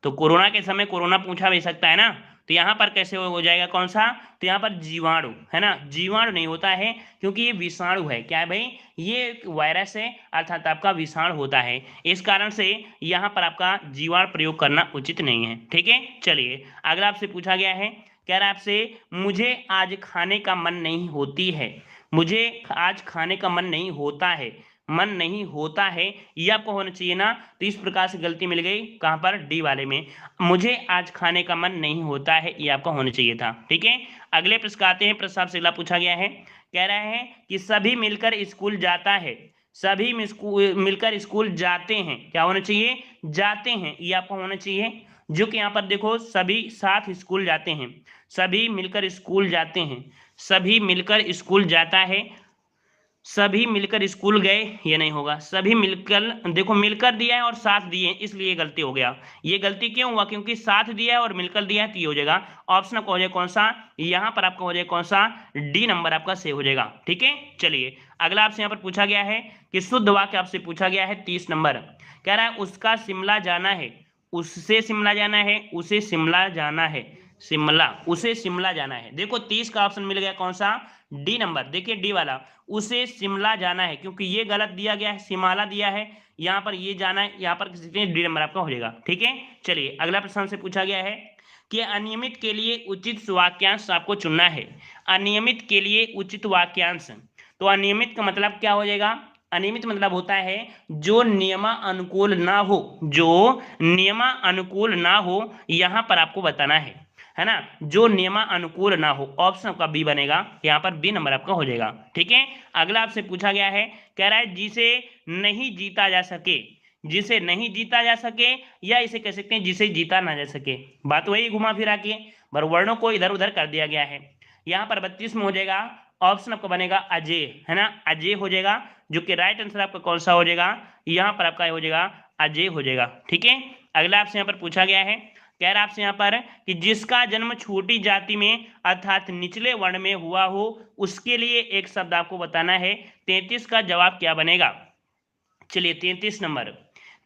तो कोरोना के समय कोरोना पूछा भी सकता है ना, तो यहाँ पर कैसे हो जाएगा कौन सा? तो यहाँ पर जीवाणु है ना, जीवाणु नहीं होता है क्योंकि ये विषाणु है। क्या है भाई? ये एक वायरस है, अर्थात आपका विषाणु होता है, इस कारण से यहाँ पर आपका जीवाणु प्रयोग करना उचित नहीं है। ठीक है, चलिए अगला आपसे पूछा गया है, कह रहा है आपसे मुझे आज खाने का मन नहीं होती है, मुझे आज खाने का मन नहीं होता है, मन नहीं होता है, ये आपको होना चाहिए ना। तो इस प्रकार से गलती मिल गई कहाँ पर? डी वाले में, मुझे आज खाने का मन नहीं होता है, ये आपका होना चाहिए था। ठीक है, अगले प्रश्न आते हैं। प्रश्न आपसे अगला पूछा गया है, कह रहा है कि सभी मिलकर स्कूल जाता है, सभी मिलकर स्कूल जाते हैं, क्या होना चाहिए? जाते हैं, ये आपको होना चाहिए। जो कि यहाँ पर देखो सभी साथ स्कूल जाते हैं, सभी मिलकर स्कूल जाते हैं, सभी मिलकर स्कूल जाता है, सभी मिलकर स्कूल गए, ये नहीं होगा। सभी मिलकर, देखो मिलकर दिया है और साथ दिए हैं, इसलिए गलती हो गया। ये गलती क्यों हुआ? क्योंकि साथ दिया है और मिलकर दिया है, तो ये हो जाएगा ऑप्शन आपका हो जाएगा कौन सा? यहाँ पर आपका हो जाएगा कौन सा? डी नंबर आपका सेव हो जाएगा। ठीक है, चलिए अगला आपसे यहाँ पर पूछा गया है कि शुद्ध वाक्य आपसे पूछा गया है 30 नंबर, कह रहा है उसका शिमला जाना है, उससे शिमला जाना है, उसे शिमला जाना है, शिमला, उसे शिमला जाना है। देखो 30 का ऑप्शन मिल गया कौन सा? D number. देखिए डी वाला, उसे शिमला जाना है, क्योंकि ये गलत दिया गया है, शिमाला दिया है, यहाँ पर ये जाना है, यहाँ पर डी नंबर आपका हो जाएगा। ठीक है, चलिए अगला प्रश्न से पूछा गया है कि अनियमित के लिए उचित वाक्यांश आपको चुनना है। अनियमित के लिए उचित वाक्यांश, तो अनियमित का मतलब क्या हो जाएगा? अनियमित मतलब होता है जो नियमानुकूल ना हो, जो नियमानुकूल ना हो, यहाँ पर आपको बताना है ना, जो नियमानुकूल ना हो। ऑप्शन आपका बी बनेगा, यहाँ पर बी नंबर आपका हो जाएगा। ठीक है, अगला आपसे पूछा गया है, कह रहा है जिसे नहीं जीता जा सके, जिसे नहीं जीता जा सके, या इसे कह सकते हैं जिसे जीता ना जा सके। बात वही घुमा फिरा के वर्णों को इधर उधर कर दिया गया है। यहाँ पर 32 में हो जाएगा, ऑप्शन आपका बनेगा अजय, है ना, अजय हो जाएगा, जो कि राइट आंसर आपका कौन सा हो जाएगा? यहाँ पर आपका हो जाएगा अजय हो जाएगा। ठीक है, अगला आपसे यहाँ पर पूछा गया है, कह रहा है आपसे यहाँ पर कि जिसका जन्म छोटी जाति में अर्थात निचले वर्ण में हुआ हो, उसके लिए एक शब्द आपको बताना है। 33 का जवाब क्या बनेगा? चलिए 33 नंबर,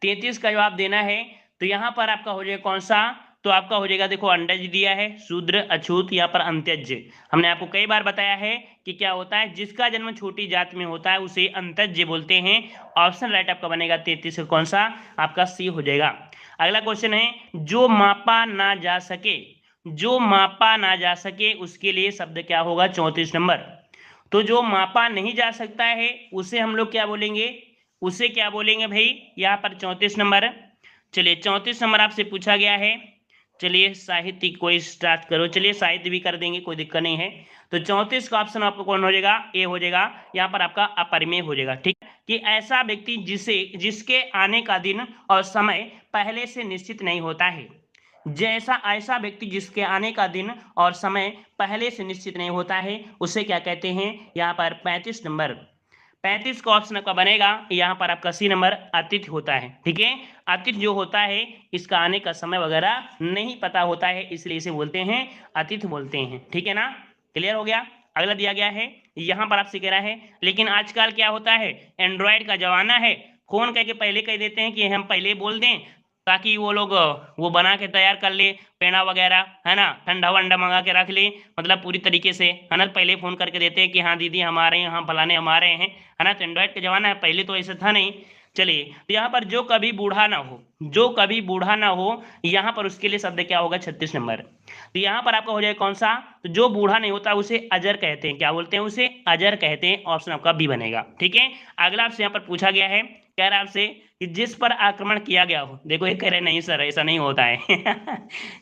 33 का जवाब देना है, तो यहाँ पर आपका हो जाएगा कौन सा? तो आपका हो जाएगा, देखो अंडज दिया है, शूद्र, अछूत, यहाँ पर अंत्यज। हमने आपको कई बार बताया है कि क्या होता है, जिसका जन्म छोटी जाति में होता है उसे अंत्यज बोलते हैं। ऑप्शन राइट आपका बनेगा 33 का कौन सा? आपका सी हो जाएगा। अगला क्वेश्चन है, जो मापा ना जा सके, जो मापा ना जा सके, उसके लिए शब्द क्या होगा? 34 नंबर, तो जो मापा नहीं जा सकता है उसे हम लोग क्या बोलेंगे, उसे क्या बोलेंगे भाई, यहाँ पर 34 नंबर। चलिए 34 नंबर आपसे पूछा गया है। चलिए साहित्य कोई स्टार्ट करो, चलिए साहित्य भी कर देंगे, कोई दिक्कत नहीं है। तो 34 का ऑप्शन आपको कौन हो जाएगा, ए हो जाएगा। यहाँ पर आपका अपरिमेय हो जाएगा। ठीक है, कि ऐसा व्यक्ति जिसके आने का दिन और समय पहले से निश्चित नहीं होता है। जैसा ऐसा व्यक्ति जिसके आने का दिन और समय पहले से निश्चित नहीं होता है, उसे क्या कहते हैं, यहाँ पर 35 नंबर। 35 का ऑप्शन आपका बनेगा यहाँ पर आपका सी नंबर, अतिथि होता है। ठीक है, अतिथि जो होता है इसका आने का समय वगैरह नहीं पता होता है, इसलिए इसे बोलते हैं अतिथि बोलते हैं। ठीक है ना, क्लियर हो गया। अगला दिया गया है, यहाँ पर आपसे कह रहा है लेकिन आजकल क्या होता है, एंड्रॉयड का जमाना है, फोन करके पहले कह देते हैं कि हम पहले बोल दें ताकि वो लोग वो बना के तैयार कर ले, पेड़ा वगैरह है ना, ठंडा वंडा मंगा के रख ले, मतलब पूरी तरीके से है ना। पहले फोन करके देते हैं कि हाँ दीदी हम आ रहे हैं, हाँ फलाने हम आ रहे हैं, है ना। तो एंड्रॉयड का जमाना है, पहले तो ऐसा था नहीं। चलिए, तो यहाँ पर जो कभी बूढ़ा ना हो, जो कभी बूढ़ा ना हो, यहाँ पर उसके लिए शब्द क्या होगा, 36 नंबर। तो यहाँ पर आपका हो जाएगा कौन सा, तो जो बूढ़ा नहीं होता उसे अजर कहते हैं। क्या बोलते हैं, उसे अजर कहते हैं। ऑप्शन आपका बी बनेगा। ठीक है, अगला आपसे यहाँ पर पूछा गया है, कह रहा है आपसे कि जिस पर आक्रमण किया गया हो, देखो ये कह रहे नहीं सर ऐसा नहीं होता है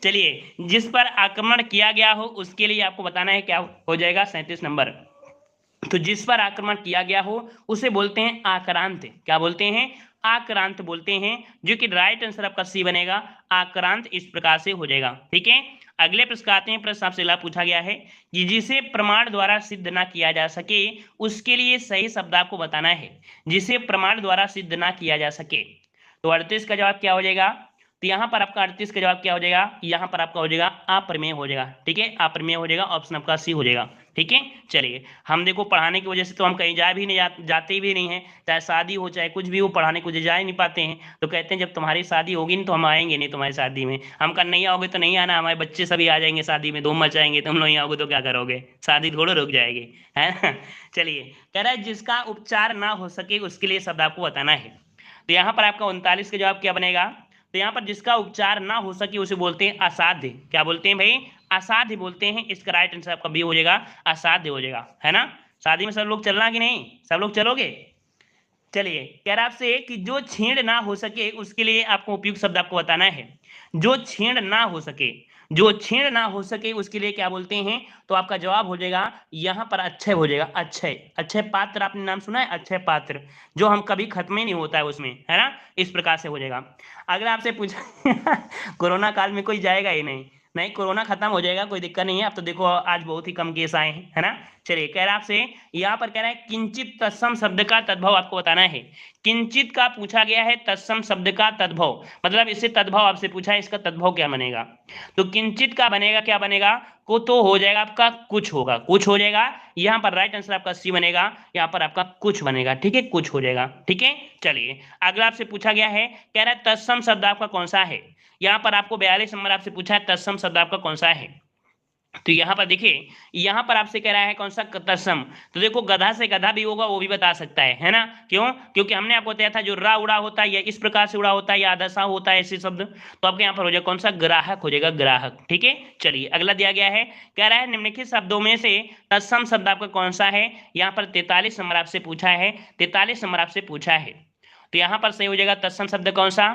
चलिए, जिस पर आक्रमण किया गया हो उसके लिए आपको बताना है, क्या हो जाएगा, 37 नंबर। तो जिस पर आक्रमण किया गया हो उसे बोलते हैं आक्रांत। क्या बोलते हैं, आक्रांत बोलते हैं, जो कि राइट आंसर आपका सी बनेगा, आक्रांत इस प्रकार से हो जाएगा। ठीक है, अगले प्रश्न आते हैं। प्रश्न आपसे अगला पूछा गया है कि जिसे प्रमाण द्वारा सिद्ध ना किया जा सके उसके लिए सही शब्द आपको बताना है। जिसे प्रमाण द्वारा सिद्ध ना किया जा सके, तो 38 का जवाब क्या हो जाएगा, तो यहाँ पर आपका 38 का जवाब क्या हो जाएगा, यहाँ पर आपका हो जाएगा अप्रमेय हो जाएगा। ठीक है, अप्रमेय हो जाएगा, ऑप्शन आपका सी हो जाएगा। ठीक है, चलिए हम देखो पढ़ाने की वजह से तो हम कहीं जा भी नहीं जाते भी नहीं हैं, चाहे शादी हो चाहे कुछ भी हो, पढ़ाने की वजह जा ही नहीं पाते हैं। तो कहते हैं जब तुम्हारी शादी होगी नहीं तो हम आएंगे नहीं तुम्हारी शादी में। हम कल नहीं आओगे तो नहीं आना, हमारे बच्चे सभी आ जाएंगे शादी में, धूम मचाएंगे, तुम नहीं आओगे तो क्या करोगे, शादी थोड़ा रुक जाएगी, है ना। चलिए, कह रहा है जिसका उपचार ना हो सके उसके लिए शब्द आपको बताना है। तो यहाँ पर आपका 39 का जवाब क्या बनेगा, तो यहाँ पर जिसका उपचार ना हो सके उसे बोलते हैं असाध्य। क्या बोलते हैं भाई, असाध्य बोलते हैं। इसका राइट आंसर आपका बी हो जाएगा, असाध्य हो जाएगा, है ना। शादी में सब लोग चलना कि नहीं, सब लोग चलोगे। चलिए, कह रहा आपसे कि जो छेड़ ना हो सके उसके लिए आपको उपयुक्त शब्द आपको बताना है। जो छेड़ ना हो सके, जो छेड़ ना हो सके उसके लिए क्या बोलते हैं, तो आपका जवाब हो जाएगा यहाँ पर अक्षय हो जाएगा। अक्षय, अक्षय पात्र आपने नाम सुना है, अक्षय पात्र, जो हम कभी खत्म ही नहीं होता है उसमें, है ना। इस प्रकार से हो जाएगा। अगर आपसे पूछा कोरोना काल में कोई जाएगा ही नहीं, नहीं कोरोना खत्म हो जाएगा, कोई दिक्कत नहीं है। अब तो देखो आज बहुत ही कम केस आए हैं, है ना। चलिए, कह रहा है आपसे यहाँ पर कह रहा है किंचित तत्सम शब्द का तद्भव आपको बताना है। किंचित का पूछा गया है, तत्सम शब्द का तद्भव, मतलब इससे तद्भव आपसे पूछा है, इसका तद्भव क्या बनेगा। तो किंचित का बनेगा, क्या बनेगा, को तो हो जाएगा आपका कुछ होगा, कुछ हो जाएगा। यहाँ पर राइट आंसर आपका सी बनेगा, यहाँ पर आपका कुछ बनेगा। ठीक है, कुछ हो जाएगा। ठीक है, चलिए अगला आपसे पूछा गया है, कह रहा है तत्सम शब्द आपका कौन सा है। यहाँ पर आपको 42 नंबर आपसे पूछा है तत्सम शब्द आपका कौन सा है। तो यहाँ पर देखिए, यहाँ पर आपसे कह रहा है कौन सा, तत्सम। तो देखो गधा से गधा भी होगा, वो भी बता सकता है ना। क्यों, क्योंकि हमने आपको बताया था जो रा उड़ा होता है या इस प्रकार से उड़ा होता है या आदसा होता है ऐसे शब्द। तो आपके यहाँ पर हो जाएगा कौन सा, ग्राहक हो जाएगा, ग्राहक। ठीक है, चलिए अगला दिया गया है, कह रहा है निम्नलिखित शब्दों में से तत्सम शब्द आपका कौन सा है। यहाँ पर 43 नंबर आपसे पूछा है, 43 नंबर आपसे पूछा है। तो यहाँ पर सही हो जाएगा तत्सम शब्द कौन सा,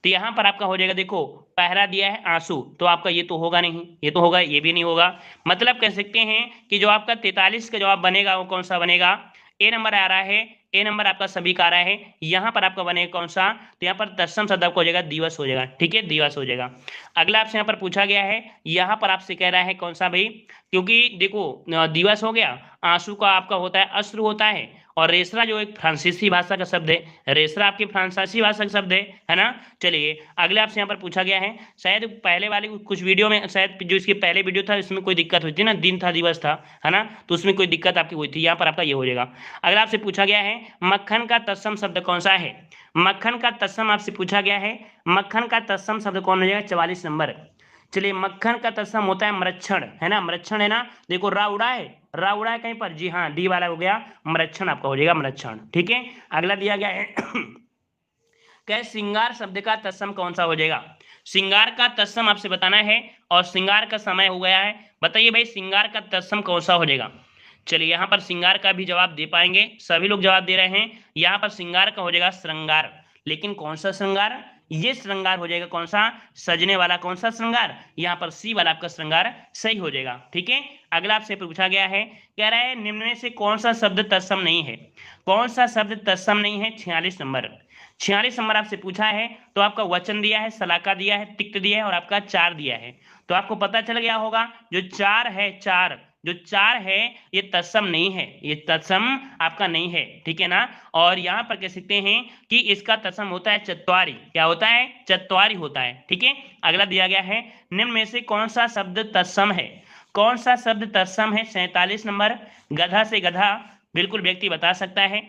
तो यहाँ पर आपका हो जाएगा, देखो पहला दिया है आंसू, तो आपका ये तो होगा नहीं, ये तो होगा, ये भी नहीं होगा। मतलब कह सकते हैं कि जो आपका 43 का जवाब बनेगा वो कौन सा बनेगा, ए नंबर आ रहा है, ए नंबर आपका सभी का आ रहा है। यहाँ पर आपका बनेगा कौन सा, तो यहाँ पर तत्सम शब्द आपको हो जाएगा दिवस हो जाएगा। ठीक है, दिवस हो जाएगा। अगला आपसे यहाँ पर पूछा गया है, यहाँ पर आपसे कह रहा है कौन सा भाई, क्योंकि देखो दिवस हो गया, आंसू का आपका होता है अश्रु होता है, और रेसरा जो एक फ्रांसीसी भाषा का शब्द है, रेसरा आपकी फ्रांसीसी भाषा का शब्द है ना। चलिए अगले आपसे यहाँ पर पूछा गया है, शायद पहले वाले कुछ वीडियो में, शायद जो इसके पहले वीडियो था इसमें कोई दिक्कत हुई थी ना, दिन था दिवस था, है ना, तो उसमें कोई दिक्कत आपकी हुई थी। यहाँ पर आपका ये हो जाएगा। अगला आपसे पूछा गया है मक्खन का तत्सम शब्द कौन सा है। मक्खन का तत्सम आपसे पूछा गया है, मक्खन का तत्सम शब्द कौन हो जाएगा, 44 नंबर। चलिए, मक्खन का तत्सम होता है मृक्षण, है ना, मृक्षण है ना। देखो रा उड़ा है, रा उड़ा है कहीं पर, जी हाँ डी वाला हो गया, मृक्षण आपका हो जाएगा, मृक्षण। ठीक है, अगला दिया गया है क्या, श्रृंगार शब्द का तत्सम कौन सा हो जाएगा। श्रृंगार का तत्सम आपसे बताना है, और श्रृंगार का समय हो गया है। बताइए भाई श्रृंगार का तत्सम कौन सा हो जाएगा। चलिए यहाँ पर श्रृंगार का भी जवाब दे पाएंगे, सभी लोग जवाब दे रहे हैं। यहाँ पर श्रृंगार का हो जाएगा श्रृंगार, लेकिन कौन सा श्रृंगार? ये श्रृंगार हो जाएगा कौन सा? सजने वाला। कौन सा श्रृंगार? यहाँ पर सी वाला आपका श्रृंगार सही हो जाएगा। ठीक है, अगला आपसे पूछा गया है, कह रहा है निम्न में से कौन सा शब्द तत्सम नहीं है? कौन सा शब्द तत्सम नहीं है? 46 नंबर। 46 नंबर आपसे पूछा है, तो आपका वचन दिया है, सलाका दिया है, तिक्त दिया है और आपका चार दिया है। तो आपको पता चल गया होगा जो चार है, जो चार है ये तत्सम नहीं है, ये तत्सम आपका नहीं है। ठीक है ना। और यहाँ पर कह सकते हैं कि इसका तत्सम होता है चत्वारी। क्या होता है? चत्वारी होता है। ठीक है, अगला दिया गया है, निम्न में से कौन सा शब्द तत्सम है? कौन सा शब्द तत्सम है? 47 नंबर। गधा से गधा बिल्कुल व्यक्ति बता सकता है,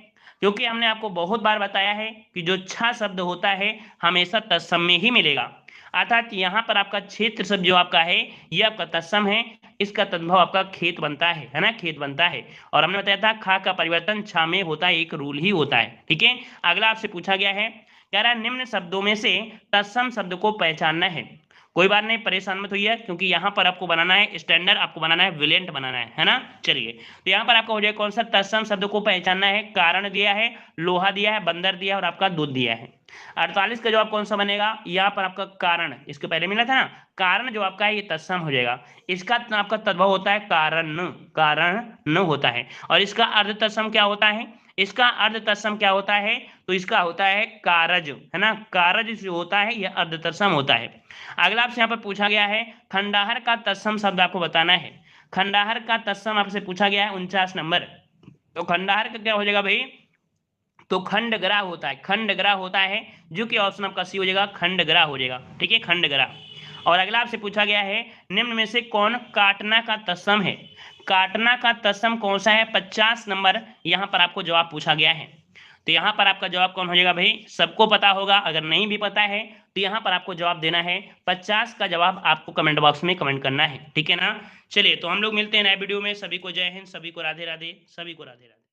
क्योंकि हमने आपको बहुत बार बताया है कि जो छा शब्द होता है हमेशा तत्सम में ही मिलेगा। अर्थात यहाँ पर आपका क्षेत्र शब्द जो आपका है ये आपका तत्सम है, इसका तद्भव आपका खेत बनता है ना, खेत बनता है। और हमने बताया था खा का परिवर्तन छा में होता है, एक रूल ही होता है। ठीक है, अगला आपसे पूछा गया है, कह रहा है निम्न शब्दों में से तत्सम शब्द को पहचानना है। कोई बात नहीं, परेशान मत होइए, क्योंकि यहाँ पर आपको बनाना है स्टैंडर्ड, आपको बनाना है विलियंट बनाना है ना। चलिए, तो यहाँ पर आपका हो जाएगा कौन सा? तत्सम शब्द को पहचानना है। कारण दिया है, लोहा दिया है, बंदर दिया है और आपका दूध दिया है। 48 का जवाब कौन सा बनेगा? यहाँ पर आपका कारण, इसके पहले मिला था ना, कारण जो आपका है ये तत्सम हो जाएगा। इसका आपका तद्भव होता है कारण, कारण न होता है। और इसका अर्ध तत्सम क्या होता है? इसका अर्ध तत्सम क्या होता है? तो इसका होता है कारज, है ना। कारज जो होता है यह अर्ध तत्सम होता है। अगला आपसे यहाँ पर पूछा गया है, खंडाहर का तत्सम शब्द आपको बताना है। खंडाहर का तत्सम आपसे पूछा गया है 49 नंबर। तो खंडाहर का क्या हो जाएगा भाई? तो खंडग्राह होता है, खंडग्राह होता है, जो कि ऑप्शन आपका सी हो जाएगा, खंडग्राह हो जाएगा। ठीक है, खंडग्राह। और अगला आपसे पूछा गया है, निम्न में से कौन काटना का तत्सम है? काटना का तत्सम कौन सा है? 50 नंबर यहाँ पर आपको जवाब पूछा गया है। तो यहाँ पर आपका जवाब कौन हो जाएगा भाई? सबको पता होगा, अगर नहीं भी पता है तो यहाँ पर आपको जवाब देना है। 50 का जवाब आपको कमेंट बॉक्स में कमेंट करना है। ठीक है ना। चलिए, तो हम लोग मिलते हैं नए वीडियो में। सभी को जय हिंद, सभी को राधे राधे, सभी को राधे राधे।